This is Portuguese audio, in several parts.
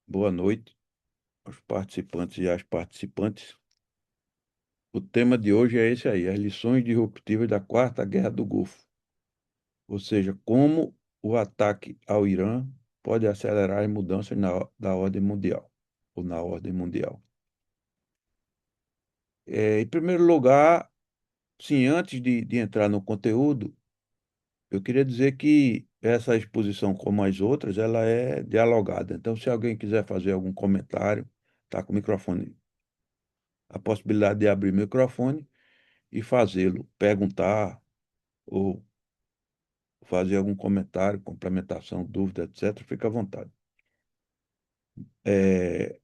Boa noite aos participantes e às participantes. O tema de hoje é esse aí, as lições disruptivas da Quarta Guerra do Golfo, ou seja, como o ataque ao Irã pode acelerar as mudanças da ordem mundial, ou na ordem mundial. Em primeiro lugar, sim, antes de entrar no conteúdo, eu queria dizer que essa exposição, como as outras, ela é dialogada. Então, se alguém quiser fazer algum comentário, está com o microfone, a possibilidade de abrir o microfone e fazê-lo, perguntar ou fazer algum comentário, complementação, dúvida, etc., fica à vontade. É,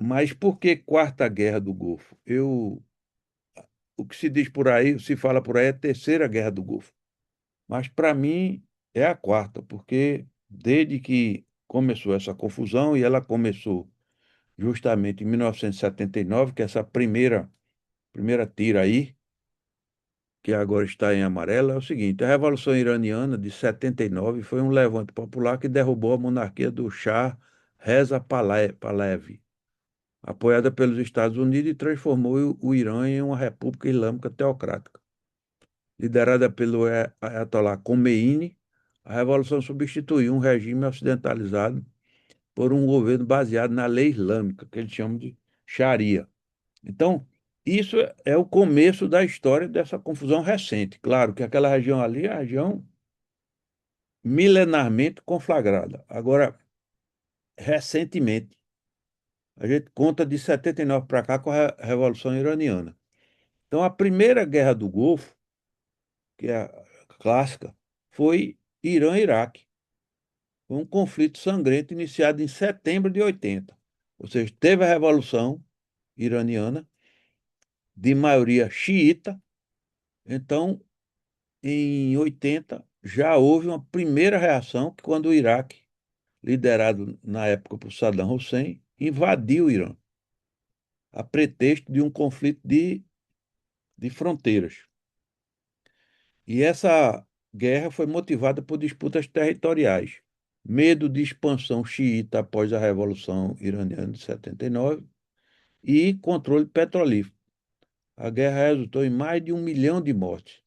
mas por que Quarta Guerra do Golfo? O que se diz por aí, se fala por aí, é Terceira Guerra do Golfo. Mas para mim é a quarta, porque desde que começou essa confusão, e ela começou justamente em 1979, que é essa primeira tira aí, que agora está em amarelo, é o seguinte: a Revolução Iraniana de 79 foi um levante popular que derrubou a monarquia do Shah Reza Pahlavi, apoiada pelos Estados Unidos, e transformou o Irã em uma república islâmica teocrática. Liderada pelo Ayatollah Khomeini, a revolução substituiu um regime ocidentalizado por um governo baseado na lei islâmica, que eles chamam de Sharia. Então, isso é o começo da história dessa confusão recente. Claro que aquela região ali é a região milenarmente conflagrada. Agora, recentemente, a gente conta de 79 para cá com a Revolução Iraniana. Então, a primeira guerra do Golfo, que é a clássica, foi Irã-Iraque. Foi um conflito sangrento iniciado em setembro de 80. Ou seja, teve a Revolução Iraniana, de maioria xiita. Então, em 80, já houve uma primeira reação, que quando o Iraque, liderado na época por Saddam Hussein, invadiu o Irã, a pretexto de um conflito de fronteiras. E essa guerra foi motivada por disputas territoriais, medo de expansão xiita após a Revolução Iraniana de 79 e controle petrolífero. A guerra resultou em mais de 1 milhão de mortes.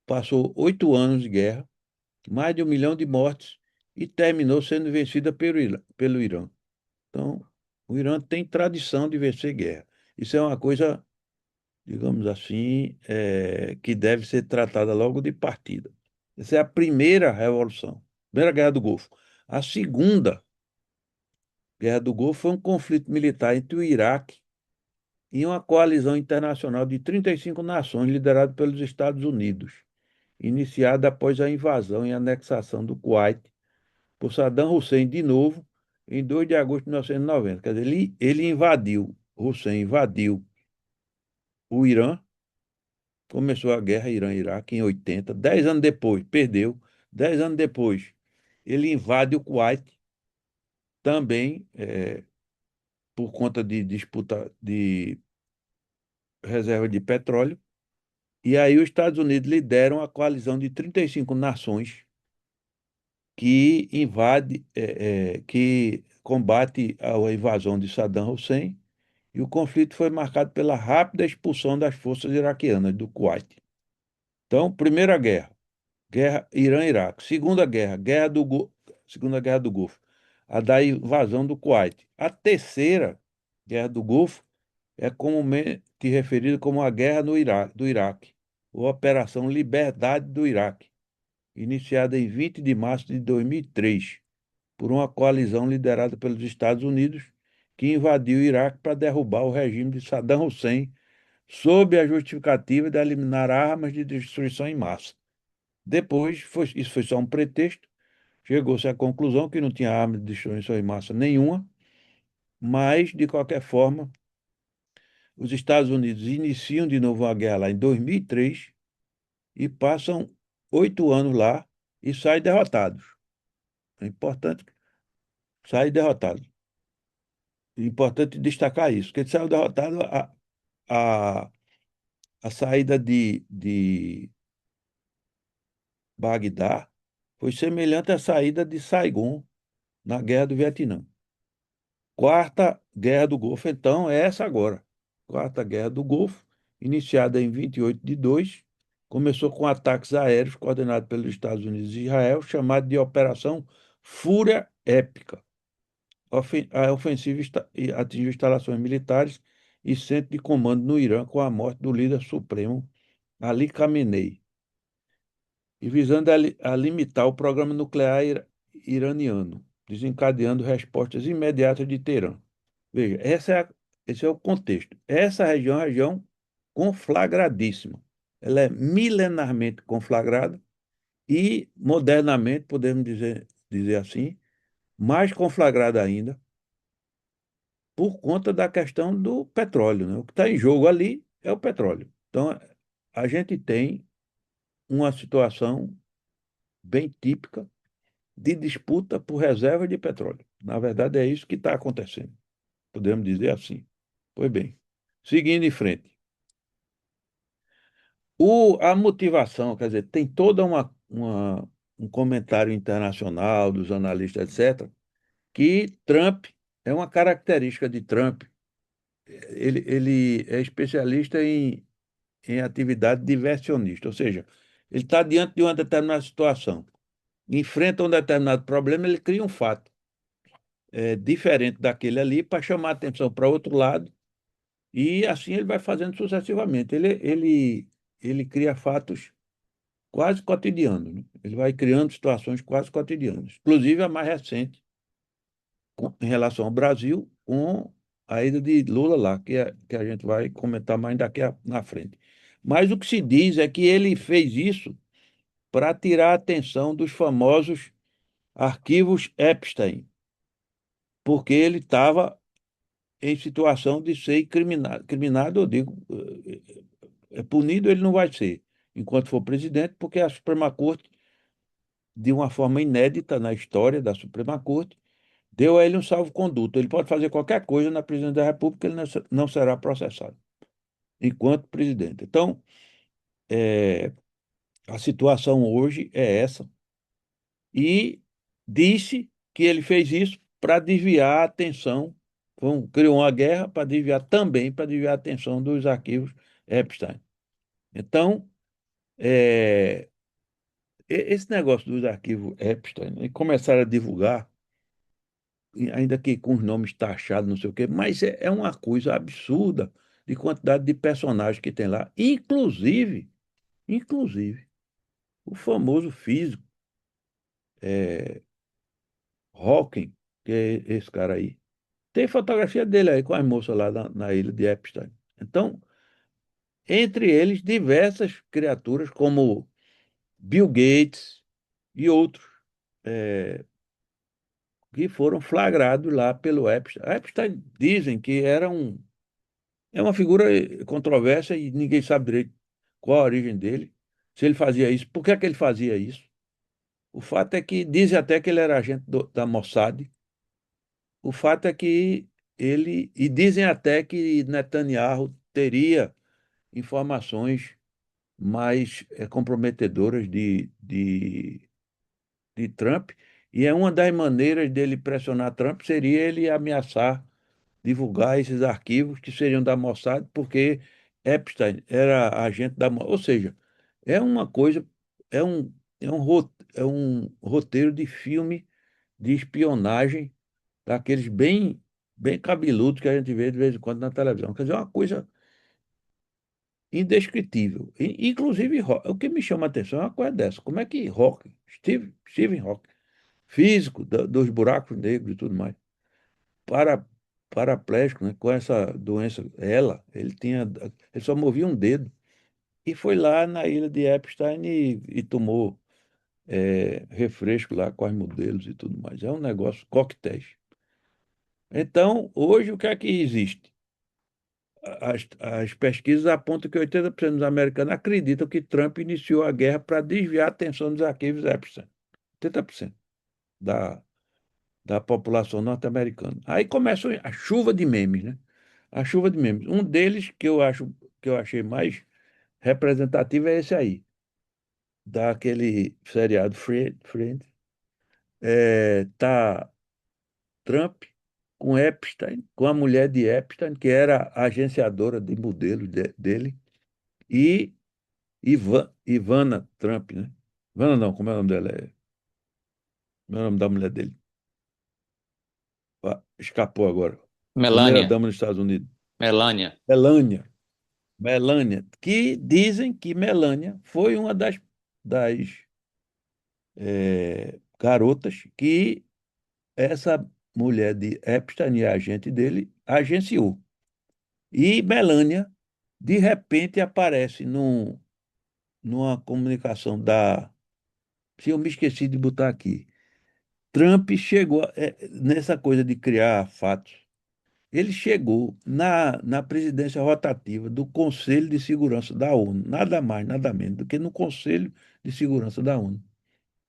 Passou 8 anos de guerra, mais de 1 milhão de mortes, e terminou sendo vencida pelo Irã. Então, o Irã tem tradição de vencer guerra. Isso é uma coisa, digamos assim, que deve ser tratada logo de partida. Essa é a primeira revolução, primeira Guerra do Golfo. A segunda Guerra do Golfo foi um conflito militar entre o Iraque e uma coalizão internacional de 35 nações liderada pelos Estados Unidos, iniciada após a invasão e anexação do Kuwait por Saddam Hussein de novo em 2 de agosto de 1990. Quer dizer, ele invadiu, Hussein invadiu o Irã, começou a guerra Irã-Iraque em 80, 10 anos depois, perdeu, 10 anos depois, ele invade o Kuwait, também por conta de disputa de reserva de petróleo, e aí os Estados Unidos lideram a coalizão de 35 nações que que combate a invasão de Saddam Hussein, e o conflito foi marcado pela rápida expulsão das forças iraquianas do Kuwait. Então, Primeira Guerra, Guerra Irã-Iraque. Segunda Guerra, Segunda Guerra do Golfo, a da invasão do Kuwait. A Terceira Guerra do Golfo é comumente referida como a Guerra do Iraque, ou Operação Liberdade do Iraque, iniciada em 20 de março de 2003, por uma coalizão liderada pelos Estados Unidos, que invadiu o Iraque para derrubar o regime de Saddam Hussein, sob a justificativa de eliminar armas de destruição em massa. Depois, isso foi só um pretexto, chegou-se à conclusão que não tinha arma de destruição em massa nenhuma, mas, de qualquer forma, os Estados Unidos iniciam de novo a guerra lá em 2003 e passam 8 anos lá e saem derrotados. É importante, saem derrotados. É importante destacar isso, porque ele saiu derrotado. A, a saída de Bagdá foi semelhante à saída de Saigon na Guerra do Vietnã. Quarta Guerra do Golfo, então, é essa agora. Quarta Guerra do Golfo, iniciada em 28/2, começou com ataques aéreos coordenados pelos Estados Unidos e Israel, chamado de Operação Fúria Épica. A ofensiva atingiu instalações militares e centro de comando no Irã com a morte do líder supremo Ali Khamenei, e visando a limitar o programa nuclear iraniano, desencadeando respostas imediatas de Teherã. Veja, esse é o contexto. Essa região é uma região conflagradíssima. Ela é milenarmente conflagrada e, modernamente, podemos dizer assim, mais conflagrada ainda, por conta da questão do petróleo, né? O que está em jogo ali é o petróleo. Então, a gente tem uma situação bem típica de disputa por reserva de petróleo. Na verdade, é isso que está acontecendo. Podemos dizer assim. Pois bem, seguindo em frente. A motivação, quer dizer, tem toda um comentário internacional dos analistas, etc., que Trump é uma característica de Trump. Ele é especialista em atividade diversionista, ou seja, ele está diante de uma determinada situação, enfrenta um determinado problema, ele cria um fato diferente daquele ali para chamar a atenção para outro lado, e assim ele vai fazendo sucessivamente. Ele cria fatos quase cotidianos, né? Ele vai criando situações quase cotidianas, inclusive a mais recente, em relação ao Brasil, com a ida de Lula lá, que a gente vai comentar mais na frente. Mas o que se diz é que ele fez isso para tirar a atenção dos famosos arquivos Epstein, porque ele estava em situação de ser criminado, eu digo, punido ele não vai ser, enquanto for presidente, porque a Suprema Corte, de uma forma inédita na história da Suprema Corte, deu a ele um salvo-conduto. Ele pode fazer qualquer coisa na presidência da República, ele não será processado, enquanto presidente. Então, é, a situação hoje é essa, e disse que ele fez isso para desviar a atenção, criou uma guerra para desviar a atenção dos arquivos Epstein. Então, é, esse negócio dos arquivos Epstein, né, começaram a divulgar, ainda que com os nomes taxados, não sei o quê, mas é uma coisa absurda de quantidade de personagens que tem lá, inclusive, o famoso físico Hawking, que é esse cara aí. Tem fotografia dele aí com as moças lá na ilha de Epstein. Então, entre eles, diversas criaturas como Bill Gates e outros, eh, que foram flagrados lá pelo Epstein. Epstein dizem que é uma figura controversa e ninguém sabe direito qual a origem dele, se ele fazia isso, por que é que ele fazia isso. O fato é que dizem até que ele era agente da Mossad. O fato é que e dizem até que Netanyahu teria informações mais comprometedoras de Trump, e uma das maneiras dele pressionar Trump seria ele ameaçar divulgar esses arquivos que seriam da Mossad, porque Epstein era agente da Mossad. Ou seja, é uma coisa, é um, é um roteiro de filme de espionagem daqueles bem cabeludos que a gente vê de vez em quando na televisão. Quer dizer, é uma coisa indescritível. Inclusive, o que me chama a atenção é uma coisa dessa. Como é que Hawking, Stephen Hawking, físico dos buracos negros e tudo mais, para, paraplégico, né, com essa doença, ele só movia um dedo, e foi lá na ilha de Epstein e tomou refresco lá com as modelos e tudo mais. É um negócio coquetéis. Então, hoje, o que é que existe? As pesquisas apontam que 80% dos americanos acreditam que Trump iniciou a guerra para desviar a atenção dos arquivos Epstein. 80% da, da população norte-americana. Aí começa a chuva de memes, né? A chuva de memes. Um deles que eu achei mais representativo é esse aí, daquele seriado Friends. Tá Trump com Epstein, com a mulher de Epstein, que era a agenciadora de modelos dele, e Ivana Trump, né? Ivana não, como é o nome dela? Como é o nome da mulher dele? Escapou agora. Primeira Melania, dama dos Estados Unidos. Melania. Melania. Melania, que dizem que Melania foi uma das garotas que essa mulher de Epstein e a agente dele agenciou. E Melania, de repente, aparece numa comunicação da. Se eu me esqueci de botar aqui. Trump chegou nessa coisa de criar fatos. Ele chegou na presidência rotativa do Conselho de Segurança da ONU, nada mais, nada menos do que no Conselho de Segurança da ONU.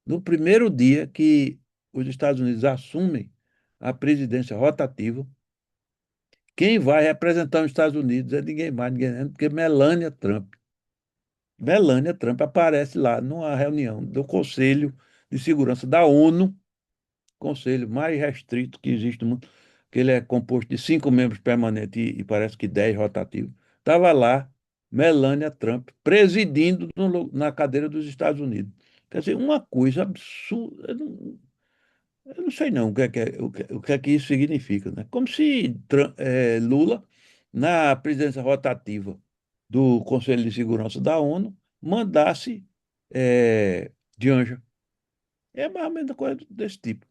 No primeiro dia que os Estados Unidos assumem a presidência rotativa, quem vai representar os Estados Unidos é ninguém mais, ninguém menos do que Melania Trump. Melania Trump aparece lá numa reunião do Conselho de Segurança da ONU, conselho mais restrito que existe no mundo, que ele é composto de 5 membros permanentes e parece que 10 rotativos. Estava lá Melania Trump presidindo na cadeira dos Estados Unidos. Quer dizer, uma coisa absurda. Eu não sei não o que é que isso significa, né? Como se Lula, na presidência rotativa do Conselho de Segurança da ONU, mandasse Janja. É mais ou menos coisa desse tipo.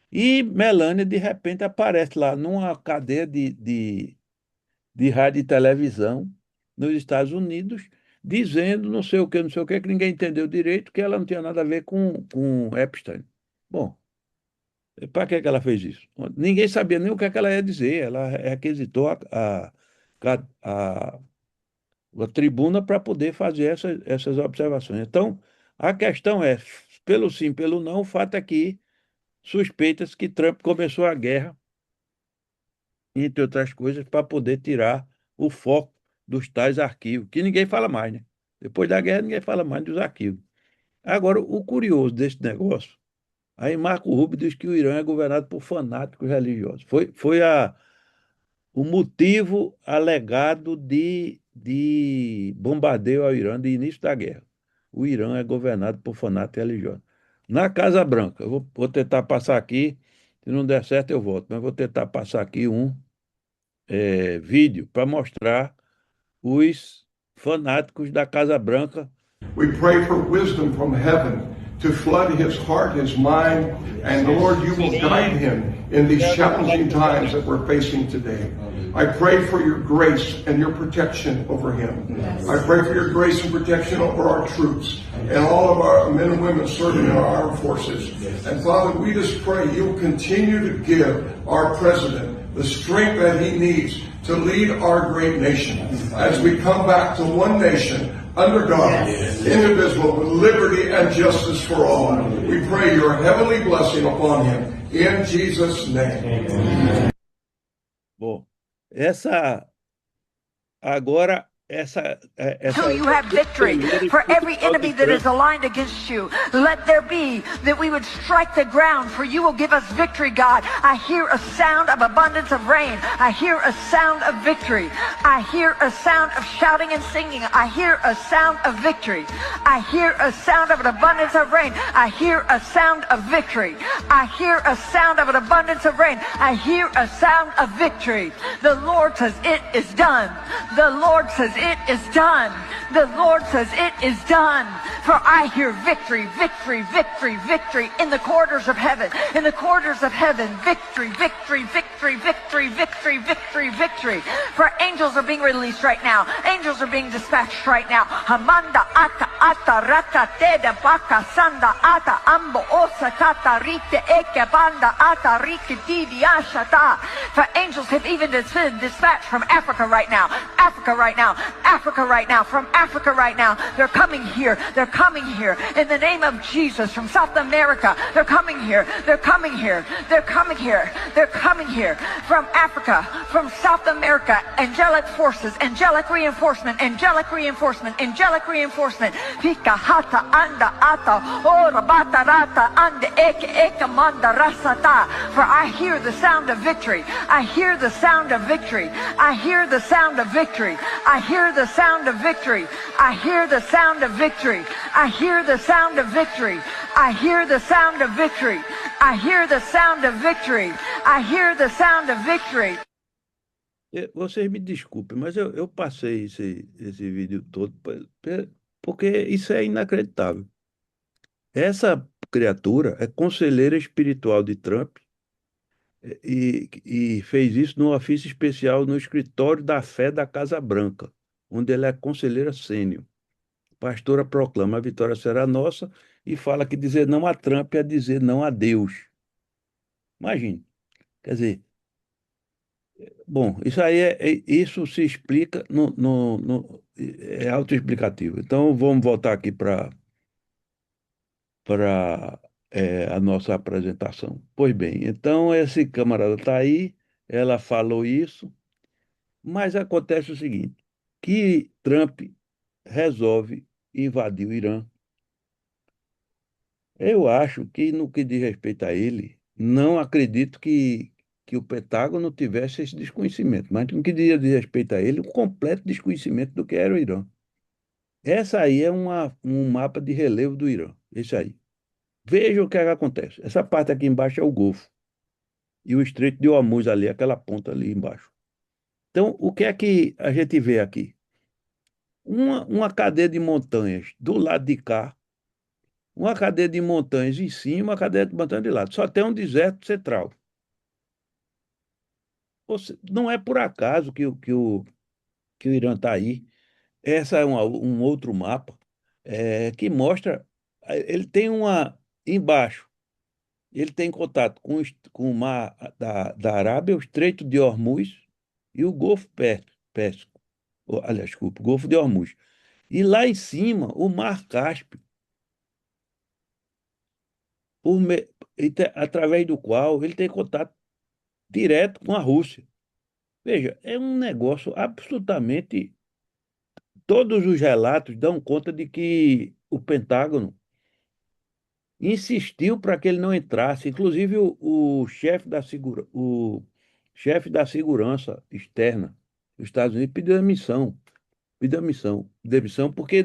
E Melania, de repente, aparece lá numa cadeia de rádio e televisão nos Estados Unidos, dizendo não sei o que ninguém entendeu direito, que ela não tinha nada a ver com Epstein. Bom, para que ela fez isso? Ninguém sabia nem o que é que ela ia dizer. Ela requisitou a, a tribuna para poder fazer essas observações. Então, a questão é, pelo sim, pelo não, o fato é que suspeitas que Trump começou a guerra, entre outras coisas, para poder tirar o foco dos tais arquivos, que ninguém fala mais, né? Depois da guerra, ninguém fala mais dos arquivos. Agora, o curioso desse negócio, aí Marco Rubio diz que o Irã é governado por fanáticos religiosos. Foi o motivo alegado de bombardeio ao Irã de início da guerra. O Irã é governado por fanáticos religiosos. Na Casa Branca, eu vou tentar passar aqui, se não der certo eu volto, mas vou tentar passar aqui um vídeo para mostrar os fanáticos da Casa Branca. We pray for wisdom from heaven to flood his heart, his mind, and Lord, you will guide him in these challenging times that we're facing today. I pray for your grace and your protection over him. I pray for your grace and protection over our troops and all of our men and women serving in our armed forces. And Father, we just pray you'll continue to give our president the strength that he needs to lead our great nation as we come back to one nation under God, indivisible, with liberty and justice for all. We pray your heavenly blessing upon him in Jesus' name. Bom, Until you have victory for every enemy that is aligned against you. Let there be that we would strike the ground, for you will give us victory, God. I hear a sound of abundance of rain. I hear a sound of victory. I hear a sound of shouting and singing. I hear a sound of victory. I hear a sound of an abundance of rain. I hear a sound of victory. I hear a sound of an abundance of rain. I hear a sound of victory. The Lord says it is done. The Lord says it is done. The Lord says it is done. For I hear victory, victory, victory, victory in the corridors of heaven. In the corridors of heaven, victory, victory, victory, victory, victory, victory, victory. For angels are being released right now. Angels are being dispatched right now. Hamanda ata rata teda baka sanda ata ambo osa tata rite eke banda ata rike didi ashata. For angels have even been dispatched from Africa right now. Africa right now. Africa right now, from Africa right now. They're coming here. They're coming here. In the name of Jesus, from South America, they're coming here. They're coming here. They're coming here. They're coming here. From Africa, from South America, angelic forces, angelic reinforcement, angelic reinforcement, angelic reinforcement. Fika hata anda ata, ora bata rata anda eke manda rasata. For I hear the sound of victory. I hear the sound of victory. I hear the sound of victory. I hear the sound of victory. I hear the sound of victory. I hear the sound of victory. I hear the sound of victory. I hear the sound of victory. I hear the sound of victory. Vocês me desculpem, mas eu passei esse vídeo todo porque isso é inacreditável. Essa criatura é conselheira espiritual de Trump e fez isso num ofício especial no escritório da fé da Casa Branca, onde ela é conselheira sênior. A pastora proclama: a vitória será nossa, e fala que dizer não a Trump é dizer não a Deus. Imagine. Quer dizer, bom, isso aí isso se explica é autoexplicativo. Então vamos voltar aqui para a nossa apresentação. Pois bem, então esse camarada está aí, ela falou isso, mas acontece o seguinte, que Trump resolve invadir o Irã. Eu acho que, no que diz respeito a ele, não acredito que o Pentágono tivesse esse desconhecimento, mas no que diz respeito a ele, um completo desconhecimento do que era o Irã. Essa aí é um mapa de relevo do Irã, esse aí. Veja o que é que acontece. Essa parte aqui embaixo é o Golfo, e o Estreito de Hormuz ali, aquela ponta ali embaixo. Então, o que é que a gente vê aqui? Uma cadeia de montanhas do lado de cá, uma cadeia de montanhas em cima, uma cadeia de montanhas de lado. Só tem um deserto central. Não é por acaso que o Irã está aí. Essa é um outro mapa que mostra. Ele tem embaixo, ele tem contato com o mar da Arábia, o Estreito de Hormuz e o Golfo Pérsico. Aliás, desculpa, o Golfo de Hormuz. E lá em cima, o Mar Cáspio, através do qual ele tem contato direto com a Rússia. Veja, é um negócio absolutamente. Todos os relatos dão conta de que o Pentágono insistiu para que ele não entrasse. Inclusive, o chefe da segurança externa dos Estados Unidos pediu demissão, porque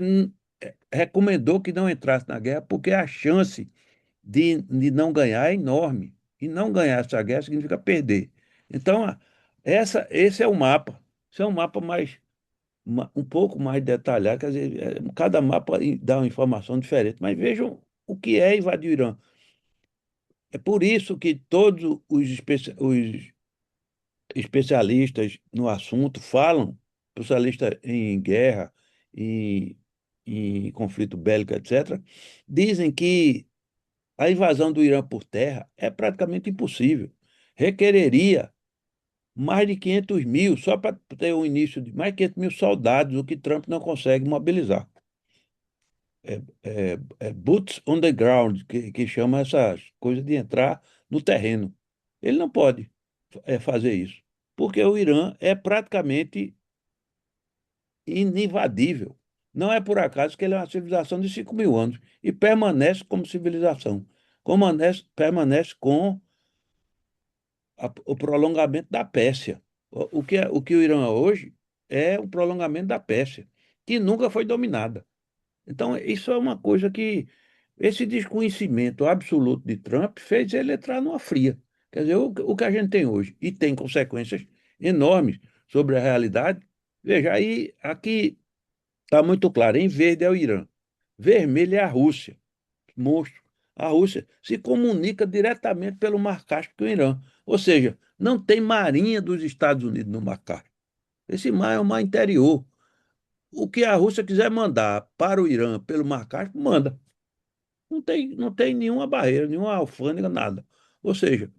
recomendou que não entrasse na guerra, porque a chance de não ganhar é enorme. E não ganhar essa guerra significa perder. Então, esse é o mapa. Esse é um mapa um pouco mais detalhado, quer dizer, cada mapa dá uma informação diferente, mas vejam o que é invadir o Irã. É por isso que todos os especialistas no assunto falam, especialistas em guerra, em conflito bélico, etc., dizem que a invasão do Irã por terra é praticamente impossível. Requereria mais de 500 mil, só para ter o início de mais de 500 mil soldados, o que Trump não consegue mobilizar. Boots on the ground, que chama essas coisas de entrar no terreno. Ele não pode fazer isso, porque o Irã é praticamente ininvadível. Não é por acaso que ele é uma civilização de 5 mil anos e permanece como civilização. Permanece com o prolongamento da Pérsia. O que o Irã hoje é um prolongamento da Pérsia, que nunca foi dominada. Então, isso é uma coisa que esse desconhecimento absoluto de Trump fez ele entrar numa fria. Quer dizer, o que a gente tem hoje, e tem consequências enormes sobre a realidade. Veja, aí aqui está muito claro, em verde é o Irã, vermelho é a Rússia, monstro. A Rússia se comunica diretamente pelo Mar Cáspio com o Irã. Ou seja, não tem marinha dos Estados Unidos no Mar Cáspio. Esse mar é um mar interior. O que a Rússia quiser mandar para o Irã pelo Mar Cáspio, manda. Não tem nenhuma barreira, nenhuma alfândega, nada. Ou seja,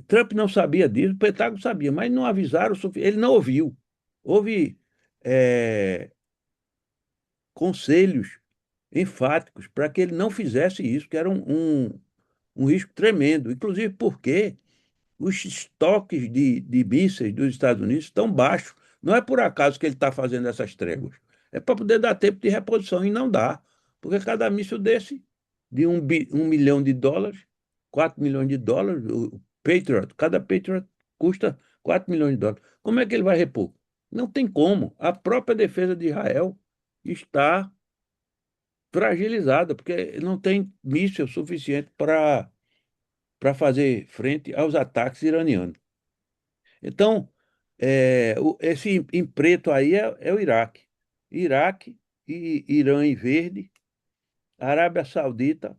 Trump não sabia disso, o Pentágono sabia, mas não avisaram o suficiente. Ele não ouviu. Houve eh, conselhos enfáticos para que ele não fizesse isso, que era um risco tremendo. Inclusive porque os estoques de mísseis dos Estados Unidos estão baixos. Não é por acaso que ele está fazendo essas tréguas. É para poder dar tempo de reposição e não dá. Porque cada míssil desse, de 1 milhão de dólares, 4 milhões de dólares, o Patriot, cada Patriot custa 4 milhões de dólares. Como é que ele vai repor? Não tem como. A própria defesa de Israel está fragilizada, porque não tem míssil suficiente para fazer frente aos ataques iranianos. Então, esse em preto aí é o Iraque. Iraque e Irã em verde, Arábia Saudita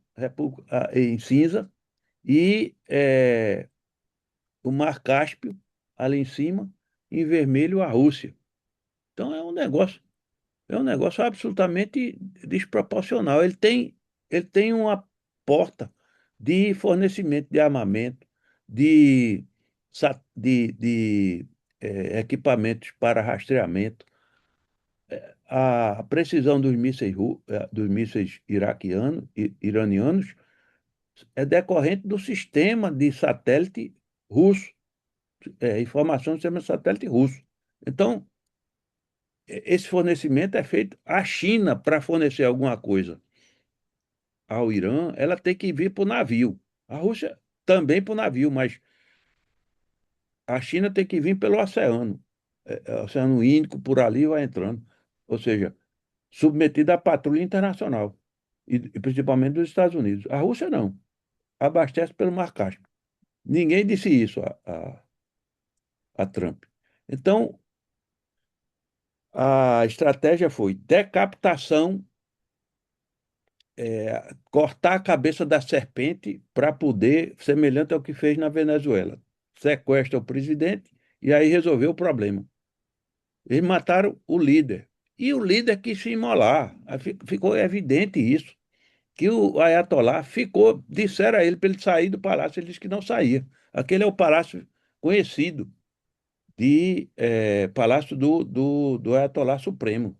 em cinza e o Mar Cáspio ali em cima, em vermelho a Rússia. Então é um negócio absolutamente desproporcional. Ele tem uma porta de fornecimento de armamento, de, de equipamentos para rastreamento. A precisão dos mísseis iranianos é decorrente do sistema de satélite russo, informação do sistema de satélite russo. Então, esse fornecimento é feito. A China, para fornecer alguma coisa ao Irã, ela tem que vir por navio. A Rússia também por navio, mas a China tem que vir pelo oceano. Oceano Índico, por ali vai entrando. Ou seja, submetida à patrulha internacional, e principalmente dos Estados Unidos. A Rússia não. Abastece pelo Mar Cáspio. Ninguém disse isso a Trump. Então, a estratégia foi decapitação, cortar a cabeça da serpente para poder, semelhante ao que fez na Venezuela. Sequestra o presidente e aí resolveu o problema. Eles mataram o líder. E o líder quis se imolar. Aí ficou evidente isso, que o Ayatollah disseram a ele para ele sair do palácio, ele disse que não saía. Aquele é o palácio conhecido palácio do Ayatollah Supremo.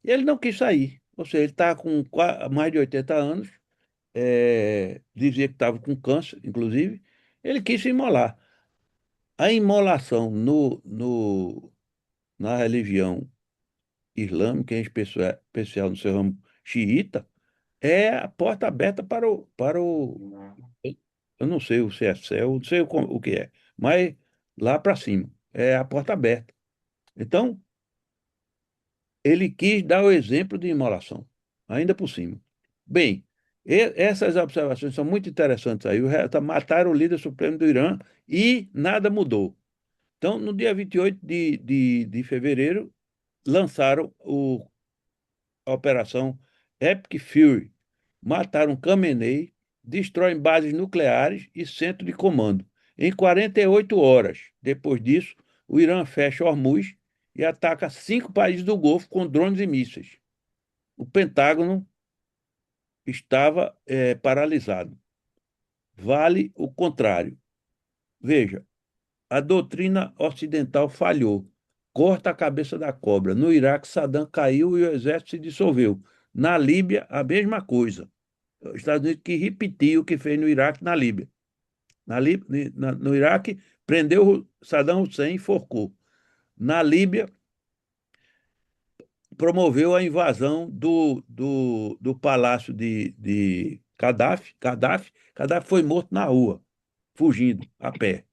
E ele não quis sair. Ou seja, ele está com mais de 80 anos, dizia que estava com câncer, inclusive, ele quis se imolar. A imolação na religião islâmica, em especial no seu ramo xiita, é a porta aberta eu não sei se é céu, não sei o que é, mas lá para cima, é a porta aberta. Então, ele quis dar o exemplo de imolação, ainda por cima. Bem, essas observações são muito interessantes aí. Mataram o líder supremo do Irã e nada mudou. Então, no dia 28 de fevereiro, lançaram a Operação Epic Fury. Mataram Khamenei, destroem bases nucleares e centro de comando. Em 48 horas. Depois disso, o Irã fecha Hormuz e ataca 5 países do Golfo com drones e mísseis. O Pentágono estava paralisado. Vale o contrário. Veja, a doutrina ocidental falhou. Corta a cabeça da cobra. No Iraque, Saddam caiu e o exército se dissolveu. Na Líbia, a mesma coisa. Os Estados Unidos que repetiu o que fez no Iraque na Líbia. No Iraque, prendeu Saddam Hussein e enforcou. Na Líbia, promoveu a invasão do palácio de Gaddafi. Gaddafi foi morto na rua, fugindo a pé.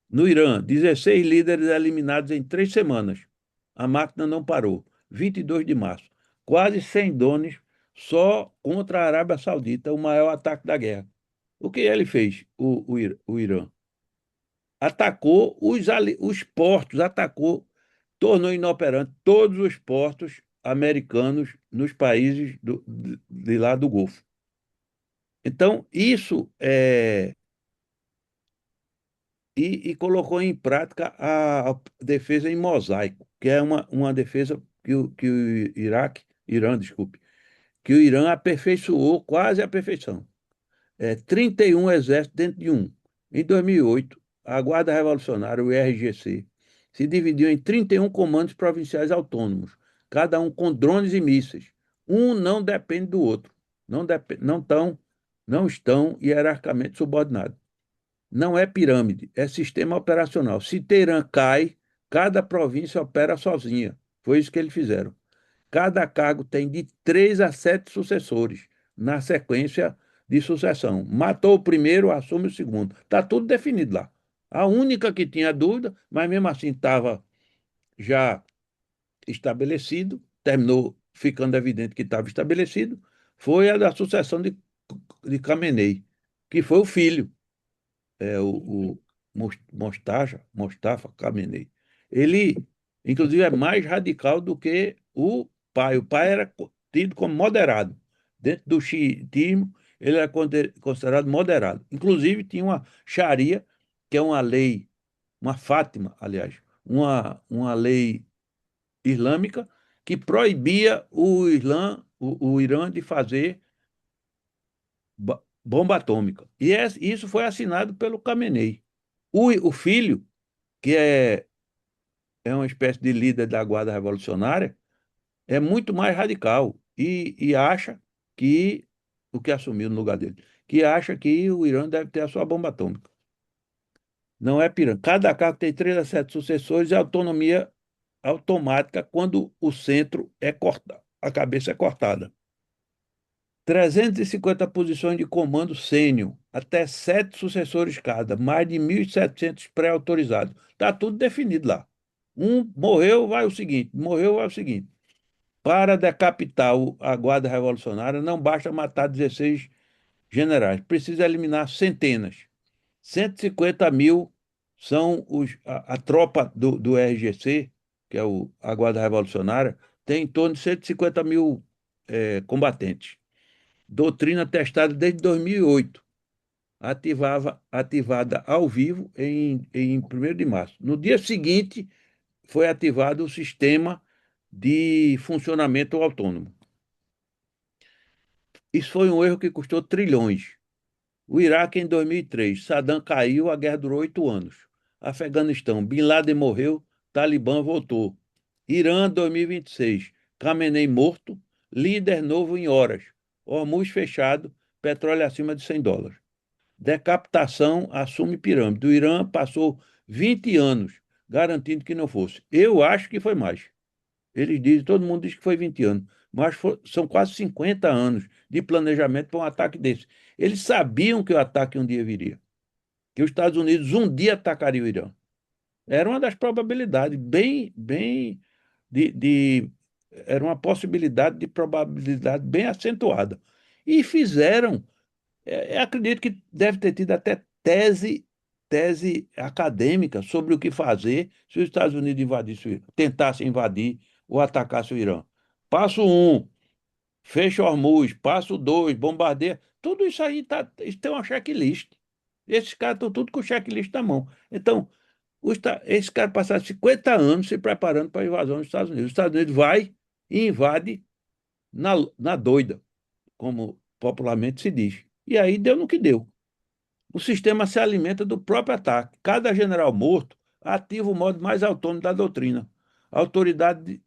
No Irã, 16 líderes eliminados em 3 semanas. A máquina não parou. 22 de março. Quase 100 drones só contra a Arábia Saudita, o maior ataque da guerra. O que ele fez, o Irã? Atacou os portos, tornou inoperante todos os portos americanos nos países de lá do Golfo. Então, isso e colocou em prática a defesa em mosaico, que é uma defesa que o Irã, desculpe, que o Irã aperfeiçoou quase à perfeição. 31 exércitos dentro de um. Em 2008, a Guarda Revolucionária, o IRGC, se dividiu em 31 comandos provinciais autônomos, cada um com drones e mísseis. Um não depende do outro, não estão hierarquicamente subordinados. Não é pirâmide, é sistema operacional. Se Teherã cai, cada província opera sozinha. Foi isso que eles fizeram. Cada cargo tem de 3 a 7 sucessores, na sequência de sucessão. Matou o primeiro, assume o segundo. Está tudo definido lá. A única que tinha dúvida, mas mesmo assim estava já estabelecido, terminou ficando evidente que estava estabelecido, foi a da sucessão de Khamenei, que foi o filho, o Mostafa Khamenei. Ele, inclusive, é mais radical do que o pai. O pai era tido como moderado. Dentro do xiitismo, ele era considerado moderado. Inclusive, tinha uma Sharia, que é uma lei, uma Fátima, aliás, uma lei islâmica que proibia o Irã de fazer bomba atômica. E isso foi assinado pelo Khamenei. O filho, que é uma espécie de líder da Guarda Revolucionária, é muito mais radical e acha que, o que assumiu no lugar dele, que acha que o Irã deve ter a sua bomba atômica. Não é pirâmide. Cada cargo tem 3 a 7 sucessores e autonomia automática quando o centro é cortado, a cabeça é cortada. 350 posições de comando sênior, até 7 sucessores cada, mais de 1.700 pré-autorizados. Está tudo definido lá. Um morreu, vai o seguinte, morreu, vai o seguinte. Para decapitar a Guarda Revolucionária, não basta matar 16 generais, precisa eliminar centenas. 150 mil são a tropa do RGC, que é a Guarda Revolucionária, tem em torno de 150 mil combatentes. Doutrina testada desde 2008, ativada ao vivo em 1º de março. No dia seguinte, foi ativado o sistema de funcionamento autônomo. Isso foi um erro que custou trilhões. O Iraque, em 2003, Saddam caiu, a guerra durou 8 anos. Afeganistão, Bin Laden morreu, Talibã voltou. Irã, 2026, Khamenei morto, líder novo em horas. Hormuz fechado, petróleo acima de $100. Decapitação assume pirâmide. O Irã passou 20 anos garantindo que não fosse. Eu acho que foi mais. Eles dizem, todo mundo diz que foi 20 anos, mas são quase 50 anos de planejamento para um ataque desse. Eles sabiam que o ataque um dia viria, que os Estados Unidos um dia atacariam o Irã. Era uma das probabilidades, era uma possibilidade de probabilidade bem acentuada. E fizeram, acredito que deve ter tido até tese acadêmica sobre o que fazer se os Estados Unidos tentassem invadir ou atacassem o Irã. Passo 1, fecha Hormuz. Passo 2, bombardeia. Tudo isso aí isso tem uma checklist. Esses caras estão tudo com o checklist na mão. Então, esses caras passaram 50 anos se preparando para a invasão dos Estados Unidos. Os Estados Unidos vai e invade na doida, como popularmente se diz. E aí deu no que deu. O sistema se alimenta do próprio ataque. Cada general morto ativa o modo mais autônomo da doutrina. A autoridade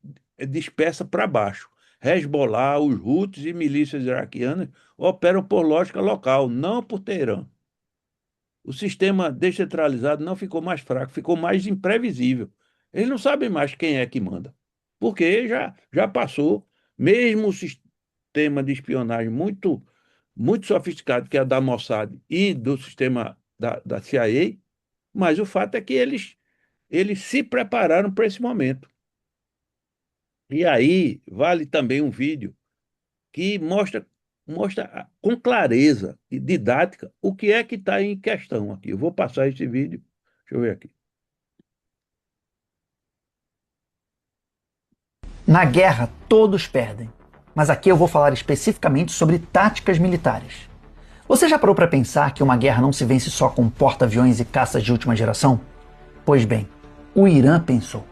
dispersa para baixo. Hezbollah, os Houthis e milícias iraquianas operam por lógica local, não por Teherã. O sistema descentralizado não ficou mais fraco, ficou mais imprevisível. Eles não sabem mais quem é que manda, porque já passou, mesmo o sistema de espionagem muito sofisticado, que é a da Mossad e do sistema da CIA, mas o fato é que eles se prepararam para esse momento. E aí vale também um vídeo que mostra com clareza e didática o que é que está em questão aqui. Eu vou passar esse vídeo. Deixa eu ver aqui. Na guerra, todos perdem. Mas aqui eu vou falar especificamente sobre táticas militares. Você já parou para pensar que uma guerra não se vence só com porta-aviões e caças de última geração? Pois bem, o Irã pensou.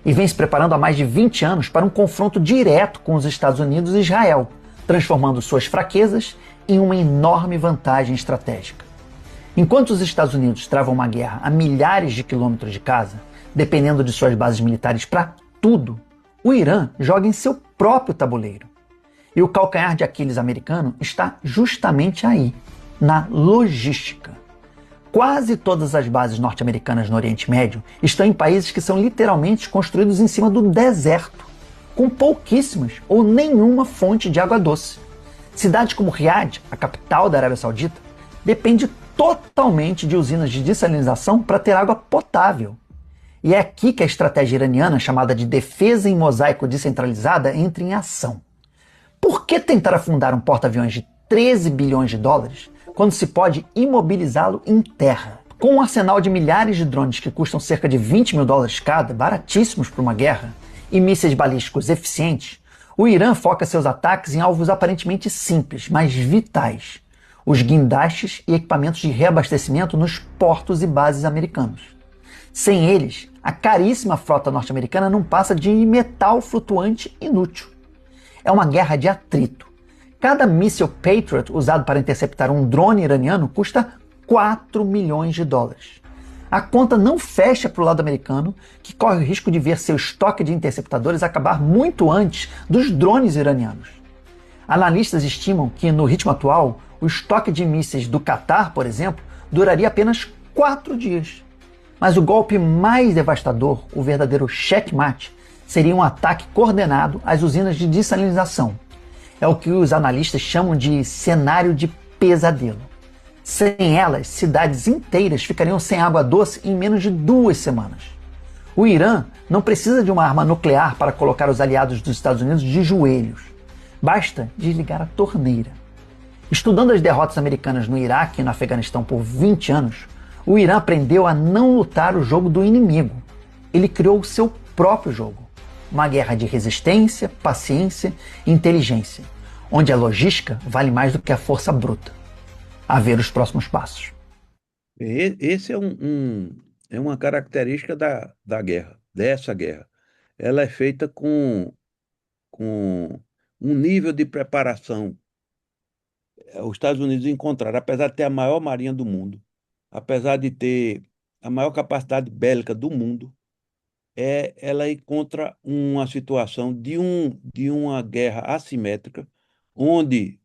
E vem se preparando há mais de 20 anos para um confronto direto com os Estados Unidos e Israel, transformando suas fraquezas em uma enorme vantagem estratégica. Enquanto os Estados Unidos travam uma guerra a milhares de quilômetros de casa, dependendo de suas bases militares para tudo, o Irã joga em seu próprio tabuleiro. E o calcanhar de Aquiles americano está justamente aí, na logística. Quase todas as bases norte-americanas no Oriente Médio estão em países que são literalmente construídos em cima do deserto, com pouquíssimas ou nenhuma fonte de água doce. Cidades como Riad, a capital da Arábia Saudita, depende totalmente de usinas de dessalinização para ter água potável. E é aqui que a estratégia iraniana, chamada de defesa em mosaico descentralizada, entra em ação. Por que tentar afundar um porta-aviões de 13 bilhões de dólares quando se pode imobilizá-lo em terra? Com um arsenal de milhares de drones que custam cerca de 20 mil dólares cada, baratíssimos para uma guerra, e mísseis balísticos eficientes, o Irã foca seus ataques em alvos aparentemente simples, mas vitais: os guindastes e equipamentos de reabastecimento nos portos e bases americanos. Sem eles, a caríssima frota norte-americana não passa de metal flutuante inútil. É uma guerra de atrito. Cada míssil Patriot usado para interceptar um drone iraniano custa 4 milhões de dólares. A conta não fecha para o lado americano, que corre o risco de ver seu estoque de interceptadores acabar muito antes dos drones iranianos. Analistas estimam que, no ritmo atual, o estoque de mísseis do Catar, por exemplo, duraria apenas 4 dias. Mas o golpe mais devastador, o verdadeiro checkmate, seria um ataque coordenado às usinas de dessalinização. É o que os analistas chamam de cenário de pesadelo. Sem elas, cidades inteiras ficariam sem água doce em menos de 2 semanas. O Irã não precisa de uma arma nuclear para colocar os aliados dos Estados Unidos de joelhos. Basta desligar a torneira. Estudando as derrotas americanas no Iraque e no Afeganistão por 20 anos, o Irã aprendeu a não lutar o jogo do inimigo. Ele criou o seu próprio jogo. Uma guerra de resistência, paciência e inteligência, onde a logística vale mais do que a força bruta. A ver os próximos passos. Esse é uma característica da guerra, dessa guerra. Ela é feita com um nível de preparação. Os Estados Unidos encontraram, apesar de ter a maior marinha do mundo, apesar de ter a maior capacidade bélica do mundo, ela encontra uma situação de uma guerra assimétrica, onde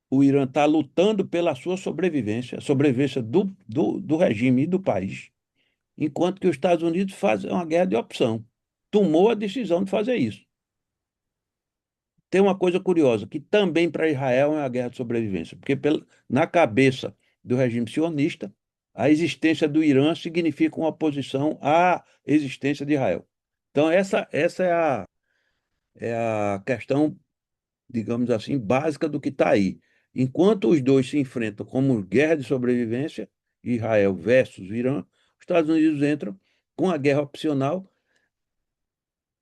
o Irã está lutando pela sua sobrevivência, a sobrevivência do regime e do país, enquanto que os Estados Unidos fazem uma guerra de opção. Tomou a decisão de fazer isso. Tem uma coisa curiosa, que também para Israel é uma guerra de sobrevivência, porque na cabeça do regime sionista, a existência do Irã significa uma oposição à existência de Israel. Então, essa é a questão, digamos assim, básica do que está aí. Enquanto os dois se enfrentam como guerra de sobrevivência, Israel versus Irã, os Estados Unidos entram com a guerra opcional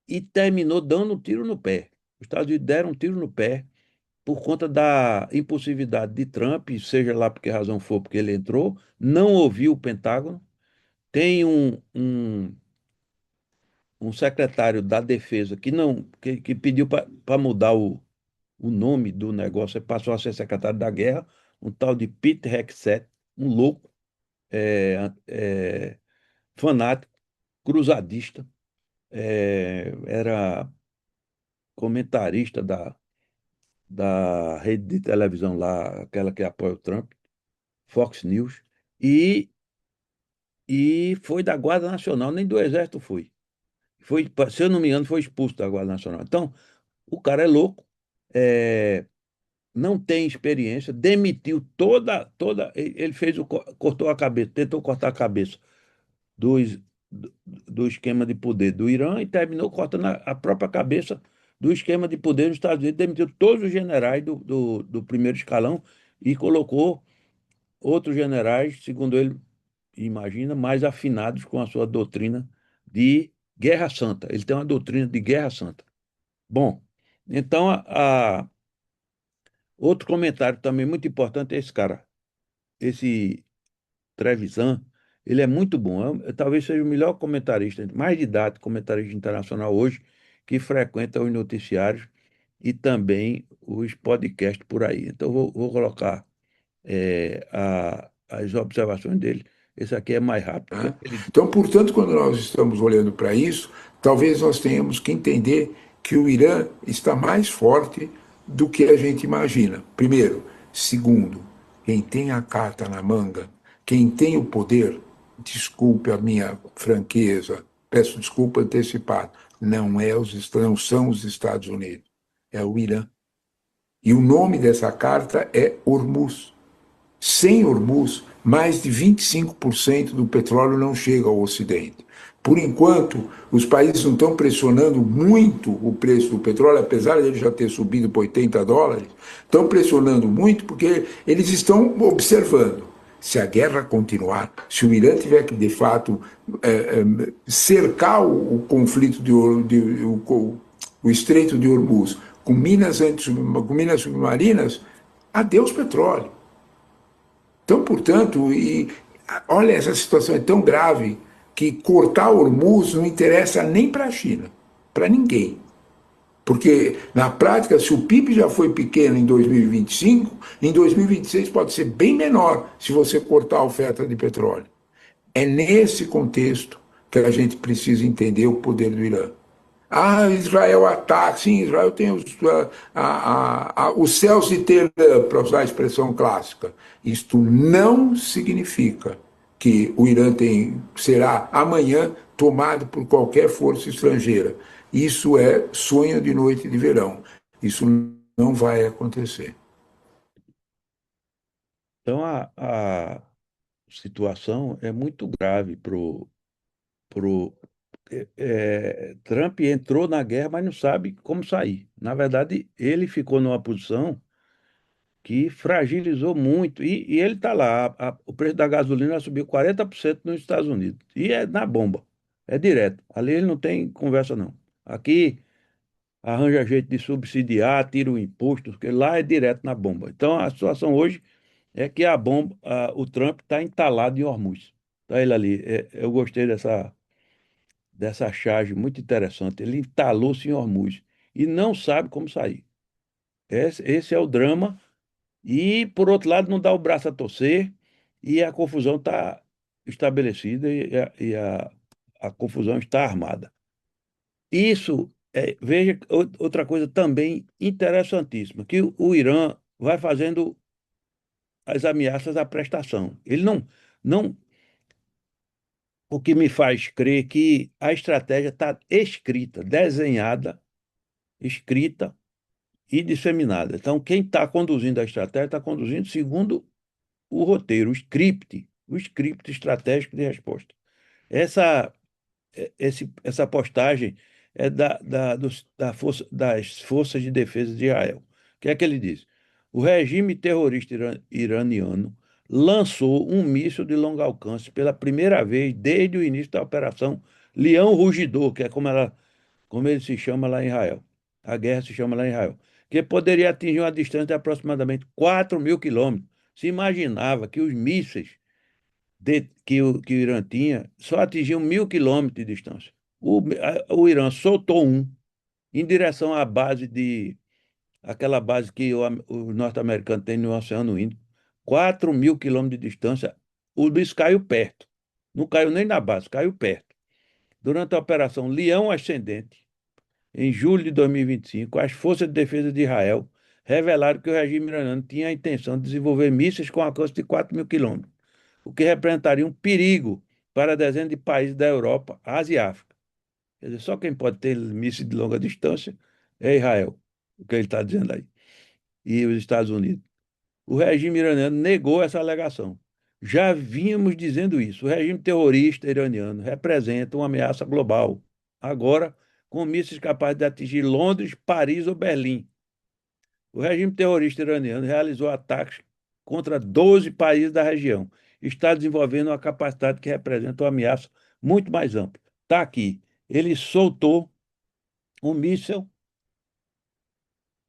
e terminou dando um tiro no pé. Os Estados Unidos deram um tiro no pé por conta da impulsividade de Trump, seja lá por que razão for, porque ele entrou, não ouviu o Pentágono. Tem um secretário da Defesa que pediu para mudar o nome do negócio, ele passou a ser secretário da Guerra, um tal de Pete Hegseth, um louco, fanático, cruzadista, era comentarista da rede de televisão lá, aquela que apoia o Trump, Fox News, e, e foi da Guarda Nacional, nem do Exército foi. Se eu não me engano, foi expulso da Guarda Nacional. Então, o cara é louco, é, não tem experiência, demitiu ele fez cortou a cabeça, tentou cortar a cabeça dos, do esquema de poder do Irã e terminou cortando a própria cabeça do esquema de poder dos Estados Unidos, demitiu todos os generais do primeiro escalão e colocou outros generais, segundo ele imagina, mais afinados com a sua doutrina de Guerra Santa. Ele tem uma doutrina de Guerra Santa. Bom, então outro comentário também muito importante é esse cara, esse Trevisan, ele é muito bom, talvez seja o melhor comentarista, mais didático, comentarista internacional hoje, que frequenta os noticiários e também os podcasts por aí. Então, vou colocar as observações dele esse aqui é mais rápido. O que é Né? que ele diz? Então, portanto, quando nós estamos olhando para isso, talvez nós tenhamos que entender que o Irã está mais forte do que a gente imagina. Primeiro. Segundo, quem tem a carta na manga, quem tem o poder, desculpe a minha franqueza, peço desculpa antecipada, não são os Estados Unidos, é o Irã. E o nome dessa carta é Hormuz. Sem Hormuz, mais de 25% do petróleo não chega ao Ocidente. Por enquanto, os países não estão pressionando muito o preço do petróleo, apesar de ele já ter subido para US$ 80, estão pressionando muito porque eles estão observando. Se a guerra continuar, se o Irã tiver que, de fato, cercar o conflito, o Estreito de Hormuz com com minas submarinas, adeus petróleo. Então, portanto, olha, essa situação é tão grave que cortar Hormuz não interessa nem para a China, para ninguém. Porque, na prática, se o PIB já foi pequeno em 2025, em 2026 pode ser bem menor se você cortar a oferta de petróleo. É nesse contexto que a gente precisa entender o poder do Irã. Ah, Israel ataca. Sim, Israel tem os céus de Telã, para usar a expressão clássica. Isto não significa que o Irã será amanhã tomado por qualquer força estrangeira. Isso é sonho de noite de verão. Isso não vai acontecer. Então, a situação é muito grave pro, Trump entrou na guerra, mas não sabe como sair. Na verdade, ele ficou numa posição que fragilizou muito. E ele está lá. O preço da gasolina subiu 40% nos Estados Unidos. E é na bomba. É direto. Ali ele não tem conversa, não. Aqui arranja jeito de subsidiar, tira o imposto, porque lá é direto na bomba. Então a situação hoje é que a bomba, o Trump está entalado em Hormuz. Está ele ali. Eu gostei dessa charge muito interessante. Ele entalou-se em Hormuz e não sabe como sair. Esse é o drama. E, por outro lado, não dá o braço a torcer e a confusão está estabelecida e a confusão está armada. Isso, veja, outra coisa também interessantíssima, que o Irã vai fazendo as ameaças à prestação. Ele não, o que me faz crer que a estratégia está escrita, desenhada, escrita e disseminada. Então, quem está conduzindo a estratégia está conduzindo segundo o roteiro, o script estratégico de resposta. Essa, essa postagem é das Forças de Defesa de Israel. O que é que ele diz? O regime terrorista iraniano lançou um míssil de longo alcance pela primeira vez desde o início da Operação Leão Rugidor, que é como ele se chama lá em Israel. A guerra se chama lá em Israel. Que poderia atingir uma distância de aproximadamente 4.000 quilômetros. Se imaginava que os mísseis que o Irã tinha só atingiam 1.000 quilômetros de distância. O Irã soltou um em direção à aquela base que o norte-americano tem no Oceano Índico, 4.000 quilômetros de distância. O bicho caiu perto. Não caiu nem na base, caiu perto. Durante a Operação Leão Ascendente, em julho de 2025, as Forças de Defesa de Israel revelaram que o regime iraniano tinha a intenção de desenvolver mísseis com alcance de 4.000 quilômetros, o que representaria um perigo para dezenas de países da Europa, Ásia e África. Quer dizer, só quem pode ter mísseis de longa distância é Israel, o que ele está dizendo aí, e os Estados Unidos. O regime iraniano negou essa alegação. Já vínhamos dizendo isso. O regime terrorista iraniano representa uma ameaça global. Agora, com mísseis capazes de atingir Londres, Paris ou Berlim. O regime terrorista iraniano realizou ataques contra 12 países da região. Está desenvolvendo uma capacidade que representa uma ameaça muito mais ampla. Está aqui. Ele soltou um míssil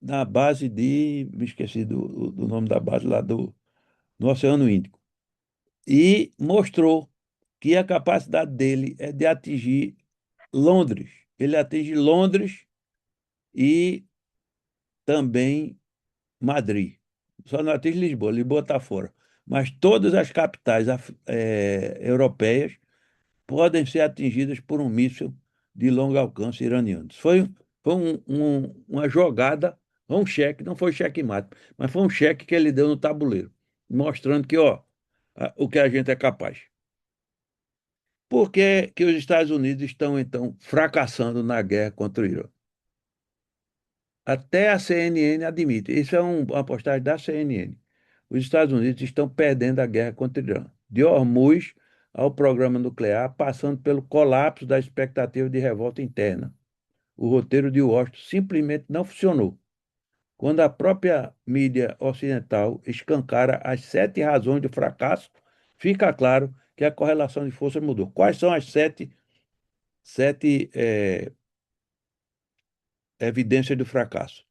na base de. Me esqueci do nome da base lá no Oceano Índico. E mostrou que a capacidade dele é de atingir Londres. Ele atinge Londres e também Madrid. Só não atinge Lisboa. Lisboa está fora. mas todas as capitais europeias podem ser atingidas por um míssil de longo alcance iraniano. Foi uma jogada, um cheque, não foi checkmate, mas foi um cheque que ele deu no tabuleiro, mostrando que, ó, o que a gente é capaz. Por que que os Estados Unidos estão, então, fracassando na guerra contra o Irã? Até a CNN admite, isso é uma postagem da CNN. Os Estados Unidos estão perdendo a guerra contra o Irã. De Hormuz ao programa nuclear, passando pelo colapso da expectativa de revolta interna. O roteiro de Washington simplesmente não funcionou. Quando a própria mídia ocidental escancara as 7 razões do fracasso, fica claro que a correlação de forças mudou. Quais são as sete evidências do fracasso?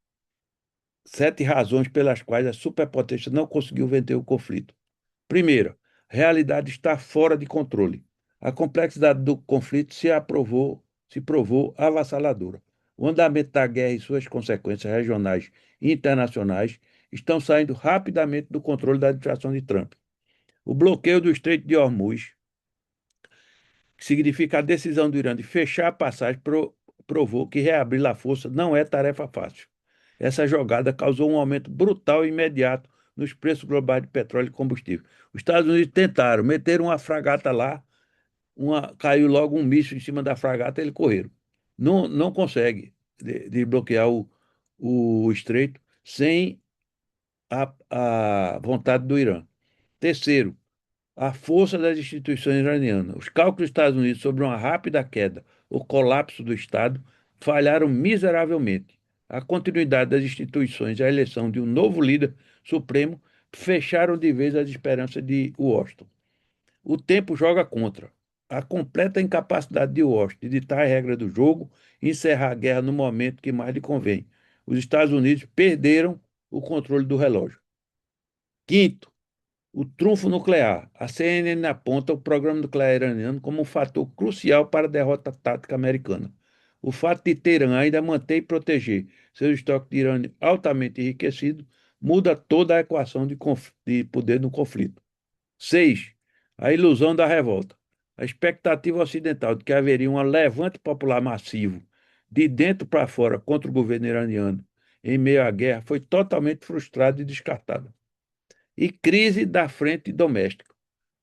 7 razões pelas quais a superpotência não conseguiu vencer o conflito. Primeiro, a realidade está fora de controle. A complexidade do conflito se provou avassaladora. O andamento da guerra e suas consequências regionais e internacionais estão saindo rapidamente do controle da administração de Trump. O bloqueio do Estreito de Hormuz, que significa a decisão do Irã de fechar a passagem, provou que reabrir a força não é tarefa fácil. Essa jogada causou um aumento brutal e imediato nos preços globais de petróleo e combustível. Os Estados Unidos tentaram, meteram uma fragata lá, caiu logo um míssil em cima da fragata, eles correram. Não consegue de bloquear o estreito sem a vontade do Irã. Terceiro, a força das instituições iranianas. Os cálculos dos Estados Unidos sobre uma rápida queda ou colapso do Estado falharam miseravelmente. A continuidade das instituições e a eleição de um novo líder supremo fecharam de vez as esperanças de Washington. O tempo joga contra. A completa incapacidade de Washington de ditar a regra do jogo e encerrar a guerra no momento que mais lhe convém. Os Estados Unidos perderam o controle do relógio. Quinto, o trunfo nuclear. A CNN aponta o programa nuclear iraniano como um fator crucial para a derrota tática americana. O fato de Teherã ainda manter e proteger seu estoque de urânio altamente enriquecido muda toda a equação de poder no conflito. 6. A ilusão da revolta. A expectativa ocidental de que haveria um levante popular massivo de dentro para fora contra o governo iraniano em meio à guerra foi totalmente frustrada e descartada. E crise da frente doméstica.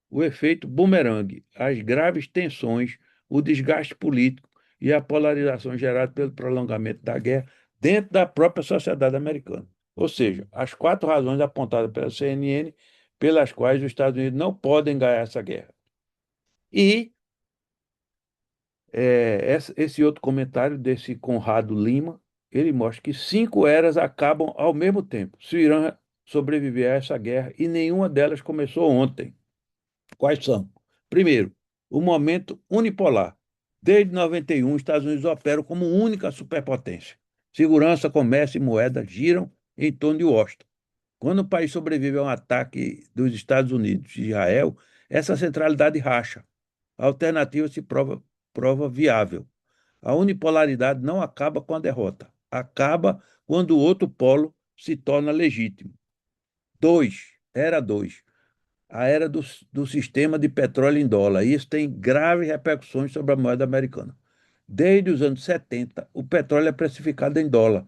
O efeito bumerangue, as graves tensões, o desgaste político e a polarização gerada pelo prolongamento da guerra dentro da própria sociedade americana. Ou seja, as 4 razões apontadas pela CNN pelas quais os Estados Unidos não podem ganhar essa guerra. E esse outro comentário desse Conrado Lima, ele mostra que 5 eras acabam ao mesmo tempo. Se o Irã sobreviver a essa guerra, e nenhuma delas começou ontem. Quais são? Primeiro, o momento unipolar. Desde 91, os Estados Unidos operam como única superpotência. Segurança, comércio e moeda giram em torno de Washington. Quando o país sobrevive a um ataque dos Estados Unidos e Israel, essa centralidade racha. A alternativa se prova viável. A unipolaridade não acaba com a derrota. Acaba quando o outro polo se torna legítimo. 2. Era 2. A era do sistema de petróleo em dólar. Isso tem graves repercussões sobre a moeda americana. Desde os anos 70, o petróleo é precificado em dólar.